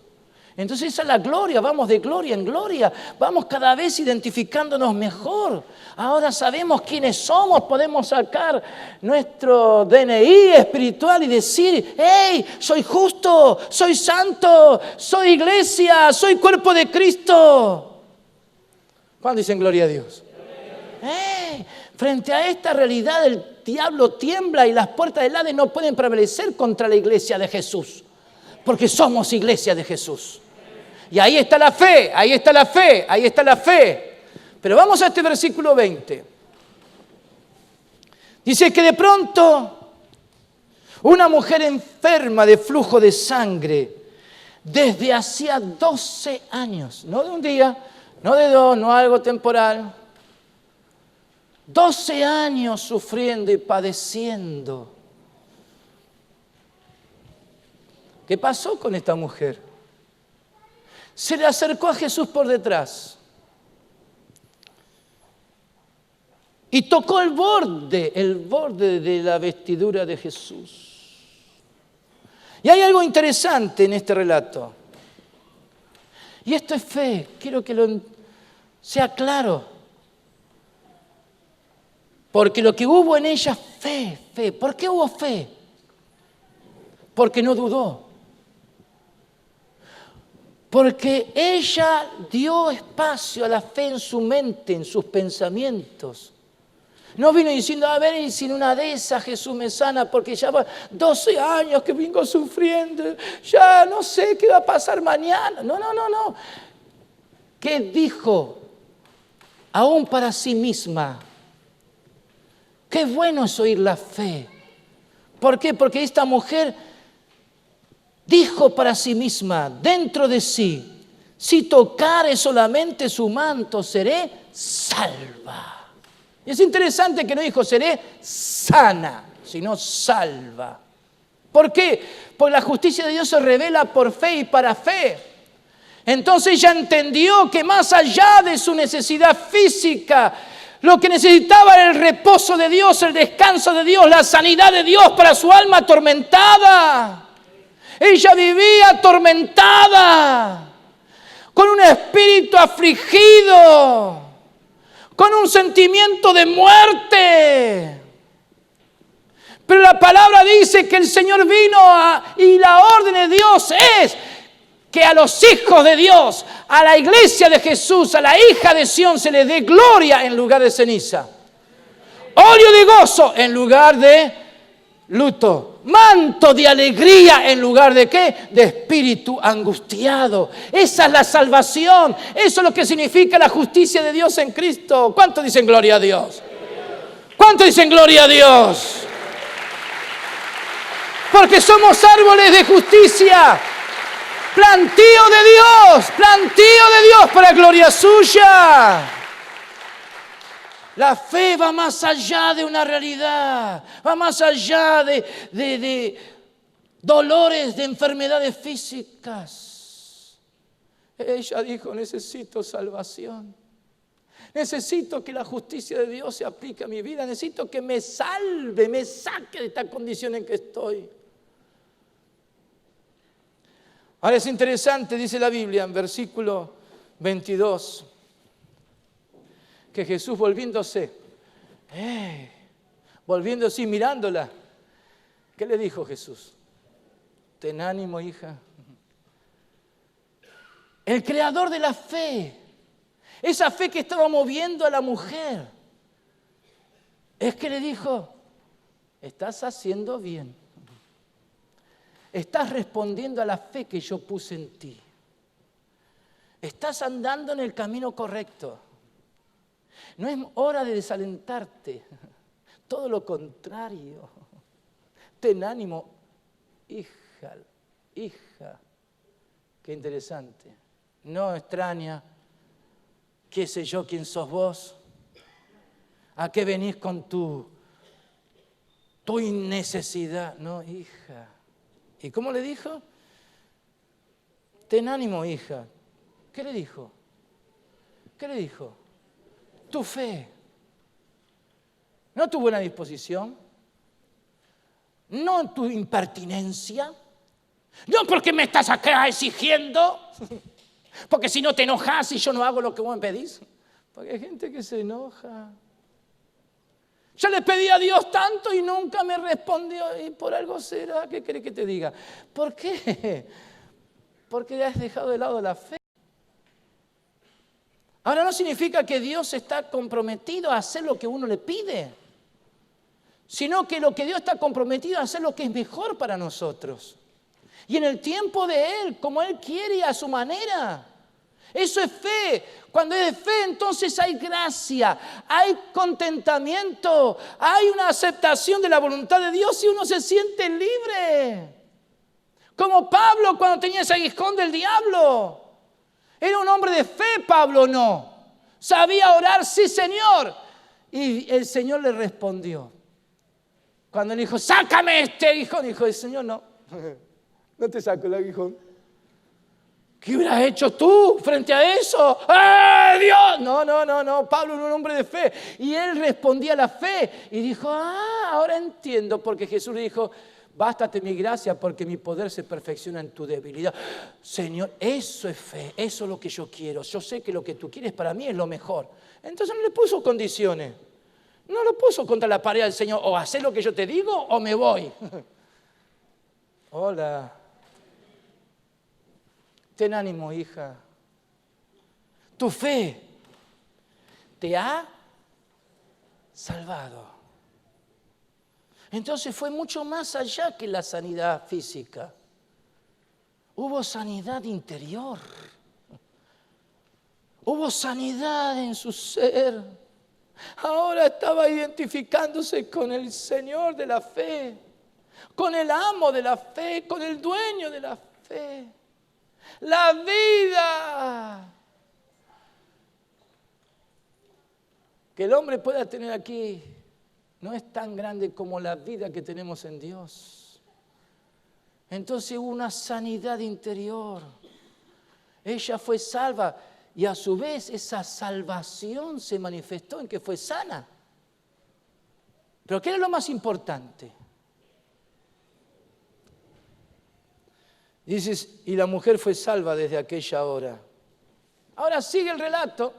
Entonces esa es la gloria, vamos de gloria en gloria. Vamos cada vez identificándonos mejor. Ahora sabemos quiénes somos, podemos sacar nuestro DNI espiritual y decir, ¡hey! Soy justo, soy santo, soy iglesia, soy cuerpo de Cristo. ¿Cuándo dicen gloria a Dios? ¡Hey! Frente a esta realidad el diablo tiembla y las puertas del Hades no pueden prevalecer contra la iglesia de Jesús. Porque somos iglesia de Jesús. Y ahí está la fe, ahí está la fe, ahí está la fe. Pero vamos a este versículo 20. Dice que de pronto una mujer enferma de flujo de sangre desde hacía 12 años, no de un día, no de dos, no algo temporal, 12 años sufriendo y padeciendo. ¿Qué pasó con esta mujer? Se le acercó a Jesús por detrás y tocó el borde de la vestidura de Jesús. Y hay algo interesante en este relato. Y esto es fe, quiero que sea claro. Porque lo que hubo en ella, fe. ¿Por qué hubo fe? Porque no dudó. Porque ella dio espacio a la fe en su mente, en sus pensamientos. No vino diciendo, a ver, si en una de esas Jesús me sana, porque ya va 12 años que vengo sufriendo, ya no sé qué va a pasar mañana. No. ¿Qué dijo? Aún para sí misma. Qué bueno es oír la fe. ¿Por qué? Porque esta mujer dijo para sí misma, dentro de sí, si tocare solamente su manto, seré salva. Y es interesante que no dijo seré sana, sino salva. ¿Por qué? Porque la justicia de Dios se revela por fe y para fe. Entonces ella entendió que más allá de su necesidad física, lo que necesitaba era el reposo de Dios, el descanso de Dios, la sanidad de Dios para su alma atormentada. Ella vivía atormentada. con un espíritu afligido, con un sentimiento de muerte. Pero la palabra dice que el Señor vino y la orden de Dios es que a los hijos de Dios, a la iglesia de Jesús, a la hija de Sión, se les dé gloria en lugar de ceniza. Óleo de gozo en lugar de luto. Manto de alegría en lugar de ¿qué? De espíritu angustiado. Esa es la salvación. Eso es lo que significa la justicia de Dios en Cristo. ¿Cuántos dicen gloria a Dios? ¿Cuántos dicen gloria a Dios? Porque somos árboles de justicia. Plantío de Dios para gloria suya. La fe va más allá de una realidad, va más allá de dolores, de enfermedades físicas. Ella dijo, necesito salvación. Necesito que la justicia de Dios se aplique a mi vida. Necesito que me salve, me saque de esta condición en que estoy. Ahora es interesante, dice la Biblia en versículo 22, que Jesús volviéndose y mirándola, ¿qué le dijo Jesús? Ten ánimo, hija. El creador de la fe, esa fe que estaba moviendo a la mujer, es que le dijo, estás haciendo bien. Estás respondiendo a la fe que yo puse en ti. Estás andando en el camino correcto. No es hora de desalentarte. Todo lo contrario. Ten ánimo, hija. Qué interesante. No extraña, qué sé yo, quién sos vos. ¿A qué venís con tu innecesidad? No, hija. ¿Y cómo le dijo? Ten ánimo, hija. ¿Qué le dijo? ¿Qué le dijo? Tu fe. No tu buena disposición. No tu impertinencia. No porque me estás acá exigiendo. Porque si no te enojas y yo no hago lo que vos me pedís. Porque hay gente que se enoja. Yo le pedí a Dios tanto y nunca me respondió. Y por algo será. ¿Qué querés que te diga? ¿Por qué? Porque has dejado de lado la fe. Ahora no significa que Dios está comprometido a hacer lo que uno le pide, sino que lo que Dios está comprometido a hacer lo que es mejor para nosotros. Y en el tiempo de Él, como Él quiere y a su manera. Eso es fe. Cuando es fe, entonces hay gracia, hay contentamiento, hay una aceptación de la voluntad de Dios y uno se siente libre. Como Pablo cuando tenía ese aguijón del diablo. Era un hombre de fe, Pablo no. Sabía orar, sí, Señor. Y el Señor le respondió. Cuando le dijo, sácame este aguijón, dijo, el Señor no. No te saco el aguijón. ¿Qué hubieras hecho tú frente a eso? ¡Eh, Dios! No. Pablo era un hombre de fe. Y él respondía a la fe. Y dijo, ahora entiendo. Porque Jesús le dijo, bástate mi gracia porque mi poder se perfecciona en tu debilidad. Señor, eso es fe. Eso es lo que yo quiero. Yo sé que lo que tú quieres para mí es lo mejor. Entonces no le puso condiciones. No lo puso contra la pared al Señor. O hacé lo que yo te digo o me voy. Hola. Ten ánimo, hija. Tu fe te ha salvado. Entonces fue mucho más allá que la sanidad física. Hubo sanidad interior. Hubo sanidad en su ser. Ahora estaba identificándose con el Señor de la fe, con el amo de la fe, con el dueño de la fe. La vida que el hombre pueda tener aquí no es tan grande como la vida que tenemos en Dios. Entonces hubo una sanidad interior. Ella fue salva y a su vez esa salvación se manifestó en que fue sana. Pero ¿qué era lo más importante? Dices, y la mujer fue salva desde aquella hora. Ahora sigue el relato.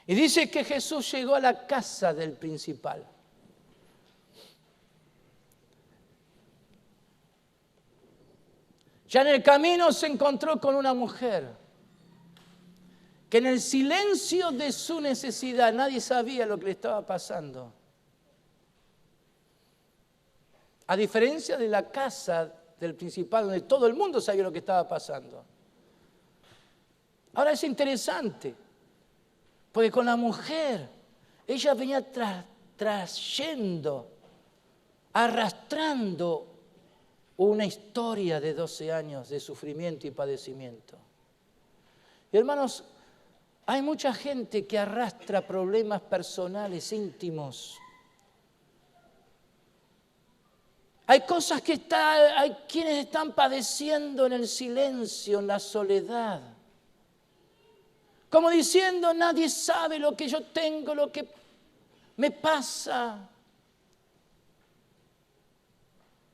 Y dice que Jesús llegó a la casa del principal. Ya en el camino se encontró con una mujer que en el silencio de su necesidad nadie sabía lo que le estaba pasando. A diferencia de la casa del principal, donde todo el mundo sabía lo que estaba pasando. Ahora es interesante, porque con la mujer, ella venía trayendo, arrastrando una historia de 12 años de sufrimiento y padecimiento. Y hermanos, hay mucha gente que arrastra problemas personales, íntimos. Hay cosas que hay quienes están padeciendo en el silencio, en la soledad. Como diciendo, nadie sabe lo que yo tengo, lo que me pasa.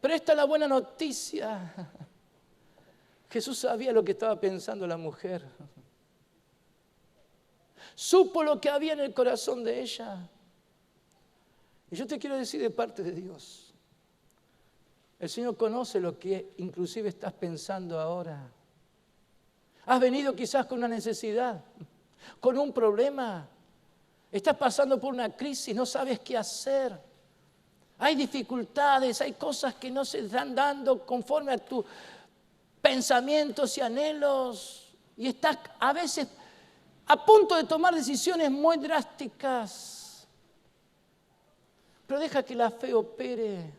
Pero esta es la buena noticia. Jesús sabía lo que estaba pensando la mujer. Supo lo que había en el corazón de ella. Y yo te quiero decir de parte de Dios, el Señor conoce lo que inclusive estás pensando ahora. Has venido quizás con una necesidad, con un problema. Estás pasando por una crisis, no sabes qué hacer. Hay dificultades, hay cosas que no se están dando conforme a tus pensamientos y anhelos. Y estás a veces a punto de tomar decisiones muy drásticas. Pero deja que la fe opere.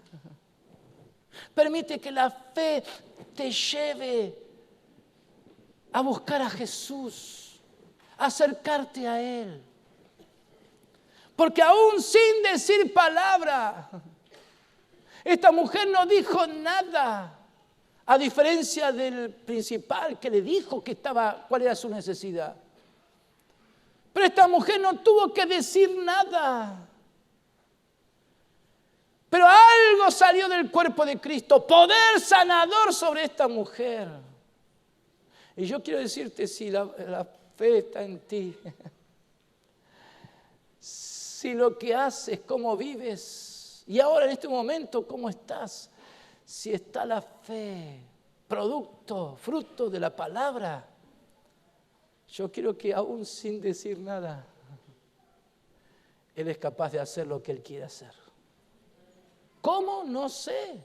Permite que la fe te lleve a buscar a Jesús, a acercarte a Él. Porque aún sin decir palabra, esta mujer no dijo nada, a diferencia del principal que le dijo cuál era su necesidad. Pero esta mujer no tuvo que decir nada. Pero algo salió del cuerpo de Cristo, poder sanador sobre esta mujer. Y yo quiero decirte, si la fe está en ti, si lo que haces, cómo vives, y ahora en este momento, cómo estás, si está la fe, fruto de la palabra, yo quiero que aún sin decir nada, Él es capaz de hacer lo que Él quiere hacer. ¿Cómo? No sé.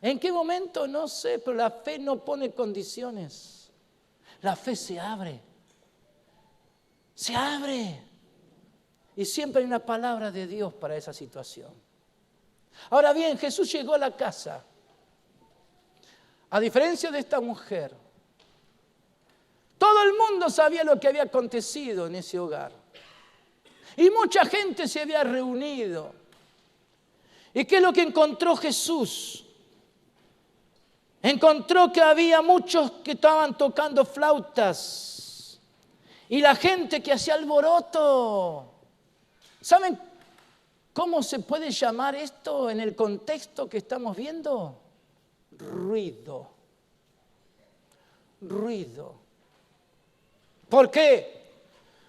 ¿En qué momento? No sé, pero la fe no pone condiciones. La fe se abre. Se abre. Y siempre hay una palabra de Dios para esa situación. Ahora bien, Jesús llegó a la casa. A diferencia de esta mujer, todo el mundo sabía lo que había acontecido en ese hogar. Y mucha gente se había reunido. ¿Y qué es lo que encontró Jesús? Encontró que había muchos que estaban tocando flautas y la gente que hacía alboroto. ¿Saben cómo se puede llamar esto en el contexto que estamos viendo? Ruido. Ruido. ¿Por qué?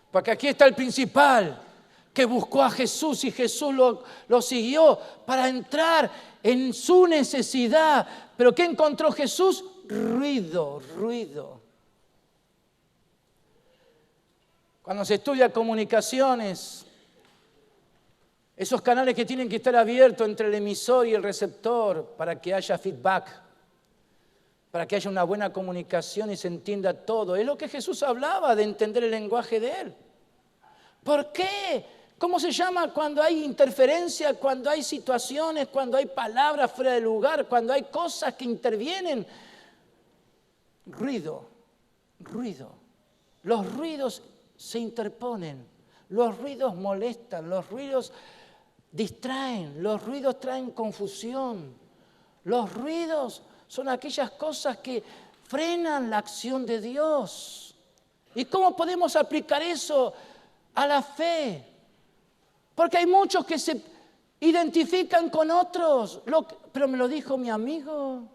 Porque aquí está el principal que buscó a Jesús y Jesús lo siguió para entrar en su necesidad. ¿Pero qué encontró Jesús? Ruido. Cuando se estudia comunicaciones, esos canales que tienen que estar abiertos entre el emisor y el receptor para que haya feedback, para que haya una buena comunicación y se entienda todo. Es lo que Jesús hablaba, de entender el lenguaje de Él. ¿Por qué? ¿Cómo se llama cuando hay interferencia, cuando hay situaciones, cuando hay palabras fuera de lugar, cuando hay cosas que intervienen? Ruido. Los ruidos se interponen, los ruidos molestan, los ruidos distraen, los ruidos traen confusión. Los ruidos son aquellas cosas que frenan la acción de Dios. ¿Y cómo podemos aplicar eso a la fe? Porque hay muchos que se identifican con otros. Pero me lo dijo mi amigo.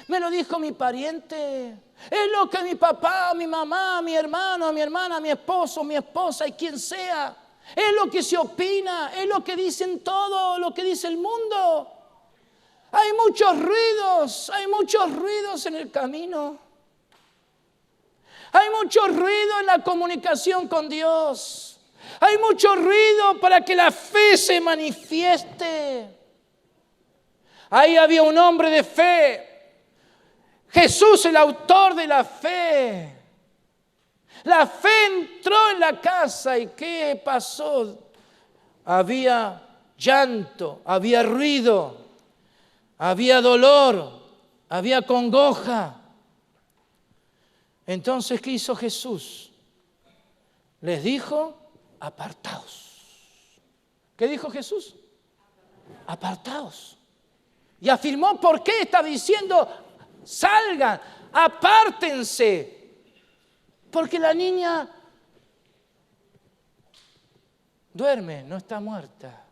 Me lo dijo mi pariente. Es lo que mi papá, mi mamá, mi hermano, mi hermana, mi esposo, mi esposa y quien sea. Es lo que se opina, es lo que dicen todo, lo que dice el mundo. Hay muchos ruidos en el camino. Hay mucho ruido en la comunicación con Dios. Hay mucho ruido para que la fe se manifieste. Ahí había un hombre de fe. Jesús, el autor de la fe. La fe entró en la casa y ¿qué pasó? Había llanto, había ruido, había dolor, había congoja. Entonces, ¿qué hizo Jesús? Les dijo, apartaos. ¿Qué dijo Jesús? Apartaos. Y afirmó por qué está diciendo, salgan, apártense. Porque la niña duerme, no está muerta.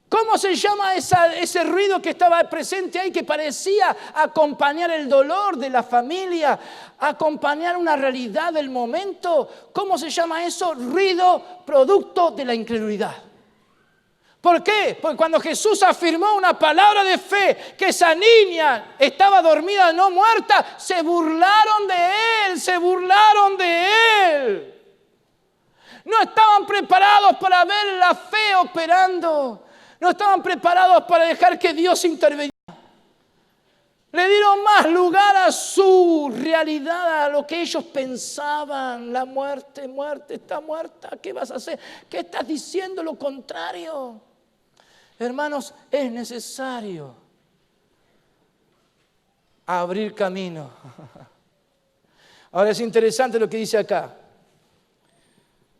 ¿Cómo se llama ese ruido que estaba presente ahí, que parecía acompañar el dolor de la familia, acompañar una realidad del momento? ¿Cómo se llama eso? Ruido producto de la incredulidad. ¿Por qué? Porque cuando Jesús afirmó una palabra de fe, que esa niña estaba dormida, no muerta, se burlaron de él. No estaban preparados para ver la fe operando. No estaban preparados para dejar que Dios interviniera. Le dieron más lugar a su realidad, a lo que ellos pensaban. La muerte, está muerta. ¿Qué vas a hacer? ¿Qué estás diciendo? Lo contrario. Hermanos, es necesario abrir camino. Ahora es interesante lo que dice acá.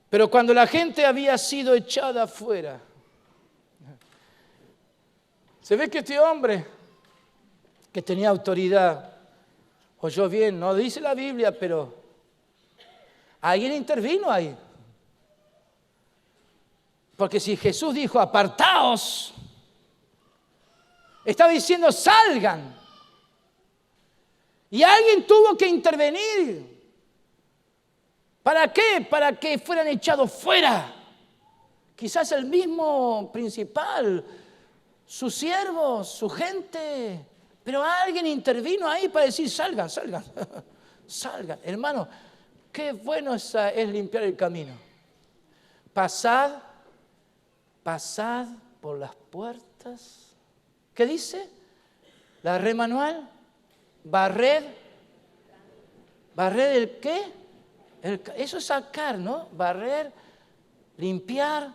Pero cuando la gente había sido echada afuera, se ve que este hombre, que tenía autoridad, oyó bien, no dice la Biblia, pero alguien intervino ahí. Porque si Jesús dijo, apartaos, estaba diciendo, salgan. Y alguien tuvo que intervenir. ¿Para qué? Para que fueran echados fuera. Quizás el mismo principal, sus siervos, su gente. Pero alguien intervino ahí para decir, salgan. Salgan. Hermano, qué bueno es limpiar el camino. Pasad por las puertas. ¿Qué dice? La red manual. Barred el qué? Eso es sacar, ¿no? Barrer, limpiar,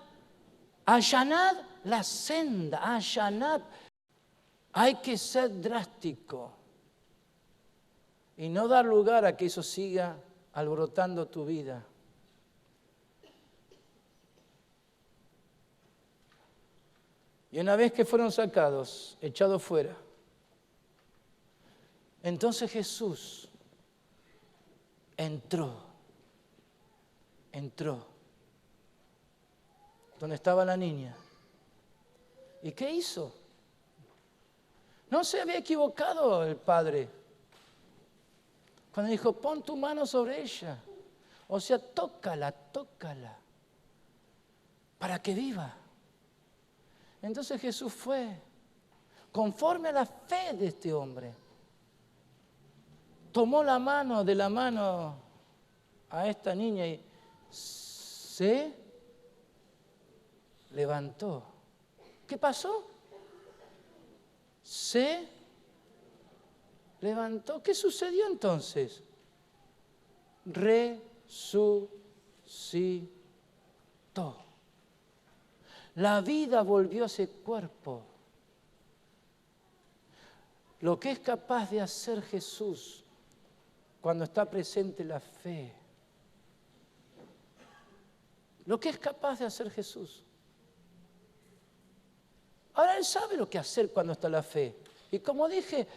allanad la senda, allanad. Hay que ser drástico y no dar lugar a que eso siga alborotando tu vida. Y una vez que fueron sacados, echados fuera, entonces Jesús entró donde estaba la niña. ¿Y qué hizo? No se había equivocado el padre cuando dijo, pon tu mano sobre ella. O sea, tócala, para que viva. Entonces Jesús fue conforme a la fe de este hombre. Tomó la mano a esta niña y se levantó. ¿Qué pasó? Se levantó. ¿Qué sucedió entonces? Resucitó. La vida volvió a ese cuerpo. Lo que es capaz de hacer Jesús cuando está presente la fe. Lo que es capaz de hacer Jesús. Ahora Él sabe lo que hacer cuando está la fe. Y como dije,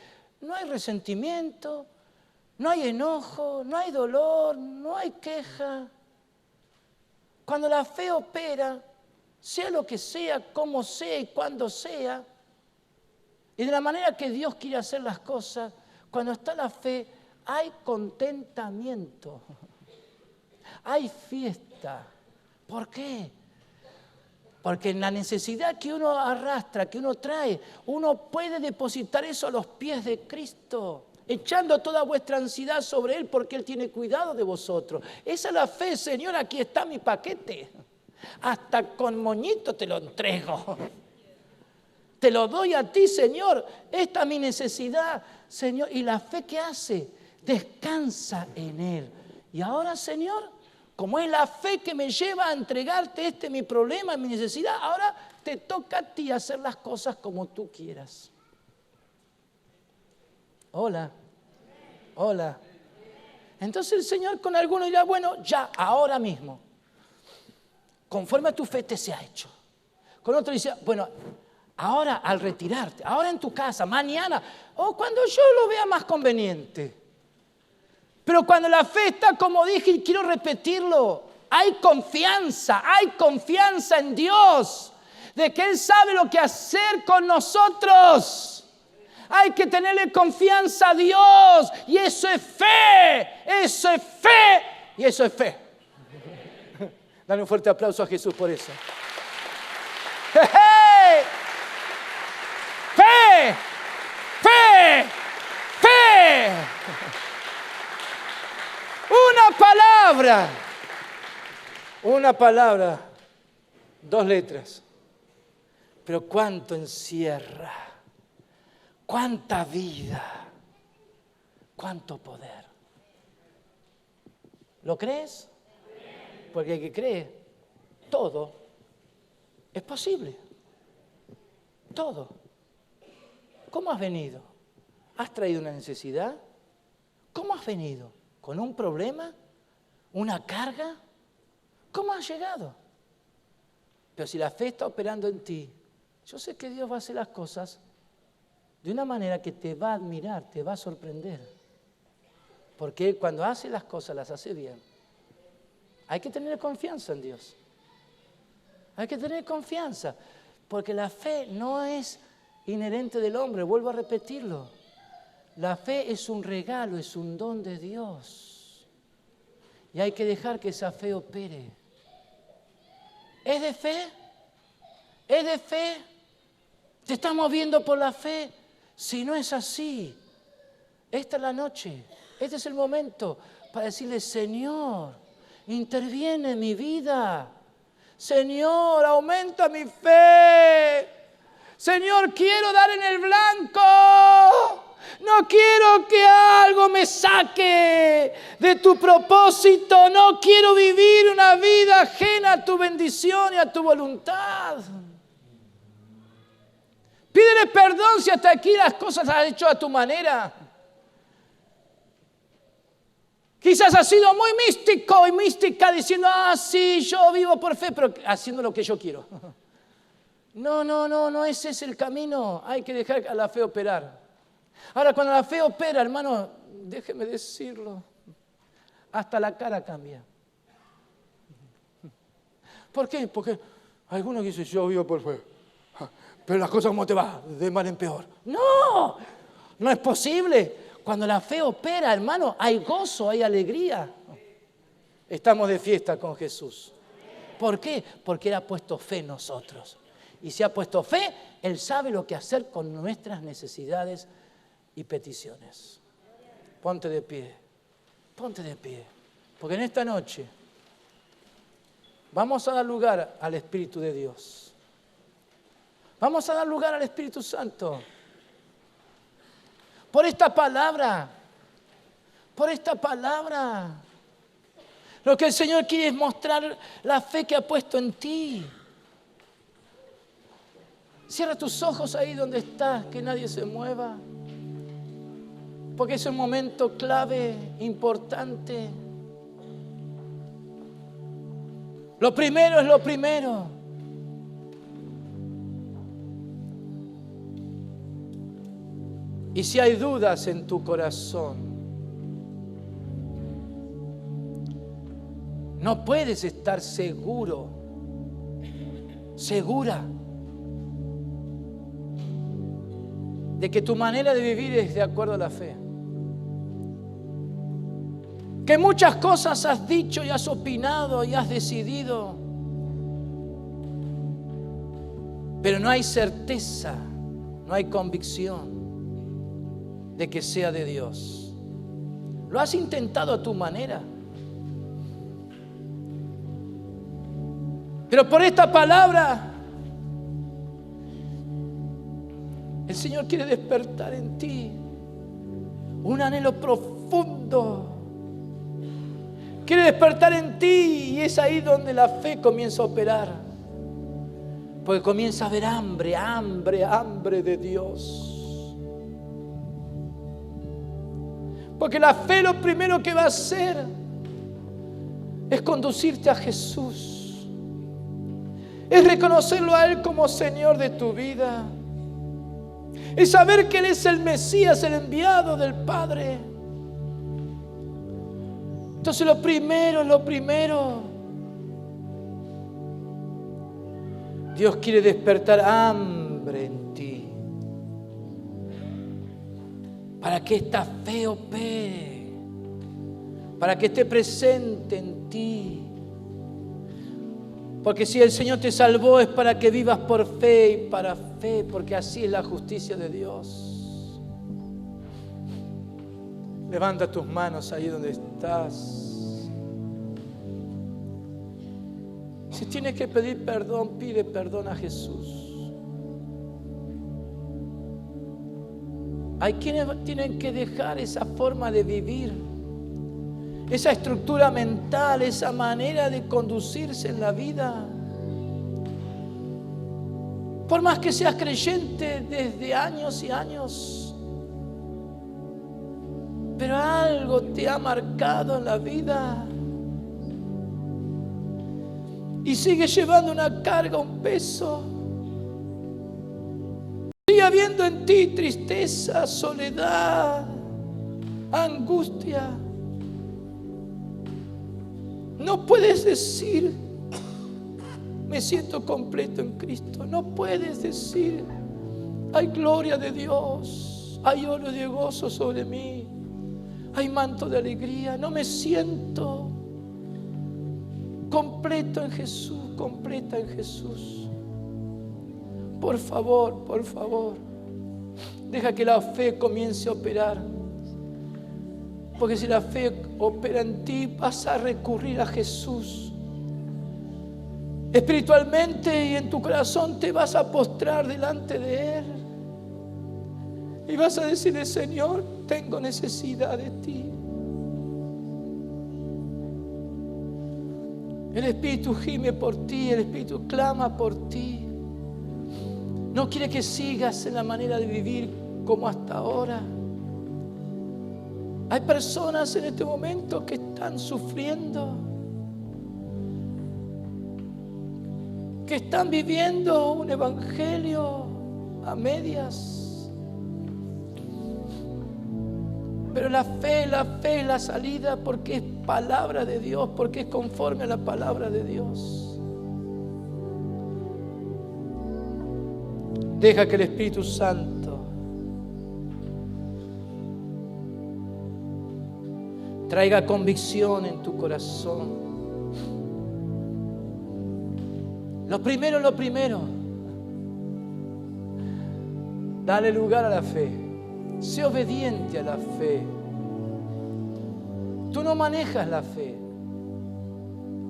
no hay resentimiento, no hay enojo, no hay dolor, no hay queja. Cuando la fe opera, sea lo que sea, como sea y cuando sea, Y de la manera que Dios quiere hacer las cosas, cuando está la fe, hay contentamiento, hay fiesta. ¿Por qué? Porque en la necesidad que uno arrastra, que uno trae, uno puede depositar eso a los pies de Cristo, echando toda vuestra ansiedad sobre Él, porque Él tiene cuidado de vosotros. Esa es la fe, Señor, aquí está mi paquete. Hasta con moñito te lo entrego. Te lo doy a ti, Señor. Esta es mi necesidad, Señor. Y la fe, ¿qué hace? Descansa en Él. Y ahora, Señor, como es la fe que me lleva a entregarte mi problema, mi necesidad, ahora te toca a ti hacer las cosas como tú quieras. Hola. Hola. Entonces el Señor con algunos dirá, bueno, ya, ahora mismo, conforme a tu fe te sea hecho. Con otro dice, bueno, ahora al retirarte, ahora en tu casa, mañana, o cuando yo lo vea más conveniente. Pero cuando la fe está, como dije, y quiero repetirlo, hay confianza en Dios, de que Él sabe lo que hacer con nosotros. Hay que tenerle confianza a Dios, y eso es fe, y eso es fe. Dale un fuerte aplauso a Jesús por eso. ¡Hey! ¡Fe! ¡Fe! ¡Fe! Una palabra, 2 letras, pero cuánto encierra, cuánta vida, cuánto poder. ¿Lo crees? Porque el que cree, todo es posible, todo. ¿Cómo has venido? ¿Has traído una necesidad? ¿Cómo has venido? ¿Con un problema? ¿Una carga? ¿Cómo has llegado? Pero si la fe está operando en ti, yo sé que Dios va a hacer las cosas de una manera que te va a admirar, te va a sorprender. Porque Él cuando hace las cosas, las hace bien. Hay que tener confianza en Dios. Hay que tener confianza. Porque la fe no es inherente del hombre, vuelvo a repetirlo. La fe es un regalo, es un don de Dios. Y hay que dejar que esa fe opere. ¿Es de fe? ¿Es de fe? ¿Te estás moviendo por la fe? Si no es así, esta es la noche, este es el momento para decirle, Señor, interviene en mi vida. Señor, aumenta mi fe. Señor, quiero dar en el blanco. No quiero que algo me saque de tu propósito. No quiero vivir una vida ajena a tu bendición y a tu voluntad. Pídele perdón si hasta aquí las cosas las has hecho a tu manera. Quizás has sido muy místico y mística diciendo, sí, yo vivo por fe, pero haciendo lo que yo quiero. No, ese es el camino. Hay que dejar a la fe operar. Ahora, cuando la fe opera, hermano, déjeme decirlo, hasta la cara cambia. ¿Por qué? Porque algunos dicen, yo vivo por fe, pero las cosas ¿cómo te va? De mal en peor. No es posible. Cuando la fe opera, hermano, hay gozo, hay alegría. Estamos de fiesta con Jesús. ¿Por qué? Porque Él ha puesto fe en nosotros. Y si ha puesto fe, Él sabe lo que hacer con nuestras necesidades y peticiones. Ponte de pie. Porque en esta noche vamos a dar lugar al Espíritu de Dios. Vamos a dar lugar al Espíritu Santo. Por esta palabra. Lo que el Señor quiere es mostrar la fe que ha puesto en ti. Cierra tus ojos ahí donde estás, que nadie se mueva. Porque es un momento clave, importante. Lo primero es lo primero. Y si hay dudas en tu corazón, no puedes estar seguro, segura. de que tu manera de vivir es de acuerdo a la fe. Que muchas cosas has dicho y has opinado y has decidido, pero no hay certeza, no hay convicción de que sea de Dios. Lo has intentado a tu manera. Pero por esta palabra, el Señor quiere despertar en ti un anhelo profundo. Quiere despertar en ti, y es ahí donde la fe comienza a operar. Porque comienza a haber hambre de Dios. Porque la fe lo primero que va a hacer es conducirte a Jesús. Es reconocerlo a Él como Señor de tu vida. Es saber que Él es el Mesías, el enviado del Padre. Entonces lo primero, Dios quiere despertar hambre en ti, para que esta fe opere, para que esté presente en ti. Porque si el Señor te salvó es para que vivas por fe y para fe, porque así es la justicia de Dios. Levanta tus manos ahí donde estás. Si tienes que pedir perdón, pide perdón a Jesús. Hay quienes tienen que dejar esa forma de vivir, esa estructura mental, esa manera de conducirse en la vida. Por más que seas creyente desde años y años, pero algo te ha marcado en la vida y sigues llevando una carga, un peso. Sigue habiendo en ti tristeza, soledad, angustia. No puedes decir, me siento completo en Cristo. No puedes decir, hay gloria de Dios, hay óleo de gozo sobre mí, hay manto de alegría. No me siento completo en Jesús, completa en Jesús. Por favor, deja que la fe comience a operar. Porque si la fe opera en ti, vas a recurrir a Jesús. Espiritualmente y en tu corazón te vas a postrar delante de Él. Y vas a decirle, Señor, tengo necesidad de ti. El Espíritu gime por ti, el Espíritu clama por ti. No quiere que sigas en la manera de vivir como hasta ahora. Hay personas en este momento que están sufriendo, que están viviendo un evangelio a medias. Pero la fe es la salida, porque es palabra de Dios, porque es conforme a la palabra de Dios. Deja que el Espíritu Santo traiga convicción en tu corazón. Lo primero, dale lugar a la fe. Sé obediente a la fe. Tú no manejas la fe.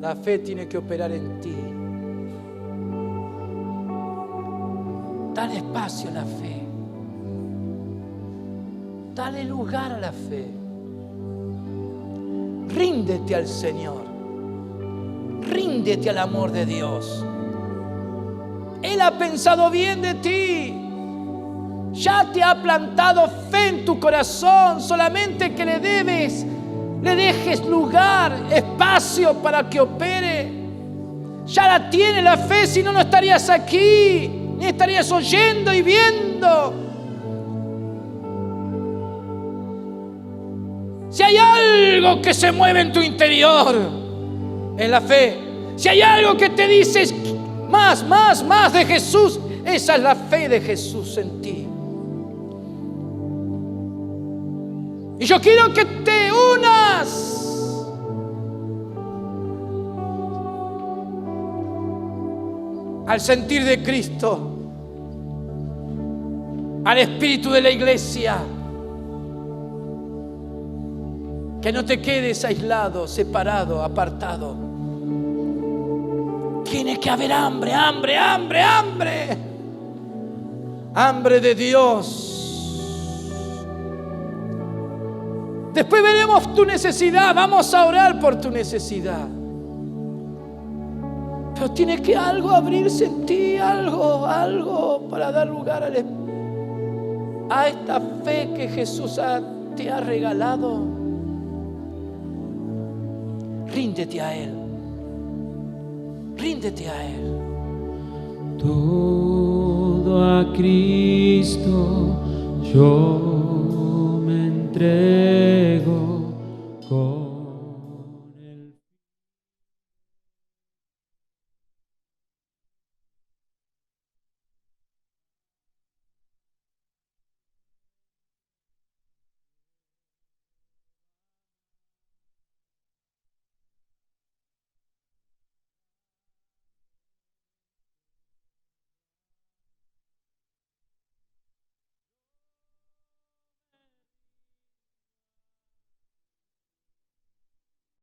La fe tiene que operar en ti. Dale espacio a la fe. Dale lugar a la fe. Ríndete al Señor. Ríndete al amor de Dios. Él ha pensado bien de ti. Ya te ha plantado fe en tu corazón. Solamente que le dejes lugar, espacio para que opere. Ya la tiene la fe, si no, no estarías aquí, ni estarías oyendo y viendo. Si hay algo que se mueve en tu interior, es la fe. Si hay algo que te dice más de Jesús, esa es la fe de Jesús en ti. Y yo quiero que te unas al sentir de Cristo, al espíritu de la iglesia. Que no te quedes aislado, separado, apartado. Tiene que haber hambre, hambre, hambre, hambre. Hambre de Dios. Después veremos tu necesidad. Vamos a orar por tu necesidad. Pero tiene que algo abrirse en ti, algo para dar lugar a esta fe que Jesús te ha regalado. Ríndete a Él. Ríndete a Él. Todo a Cristo yo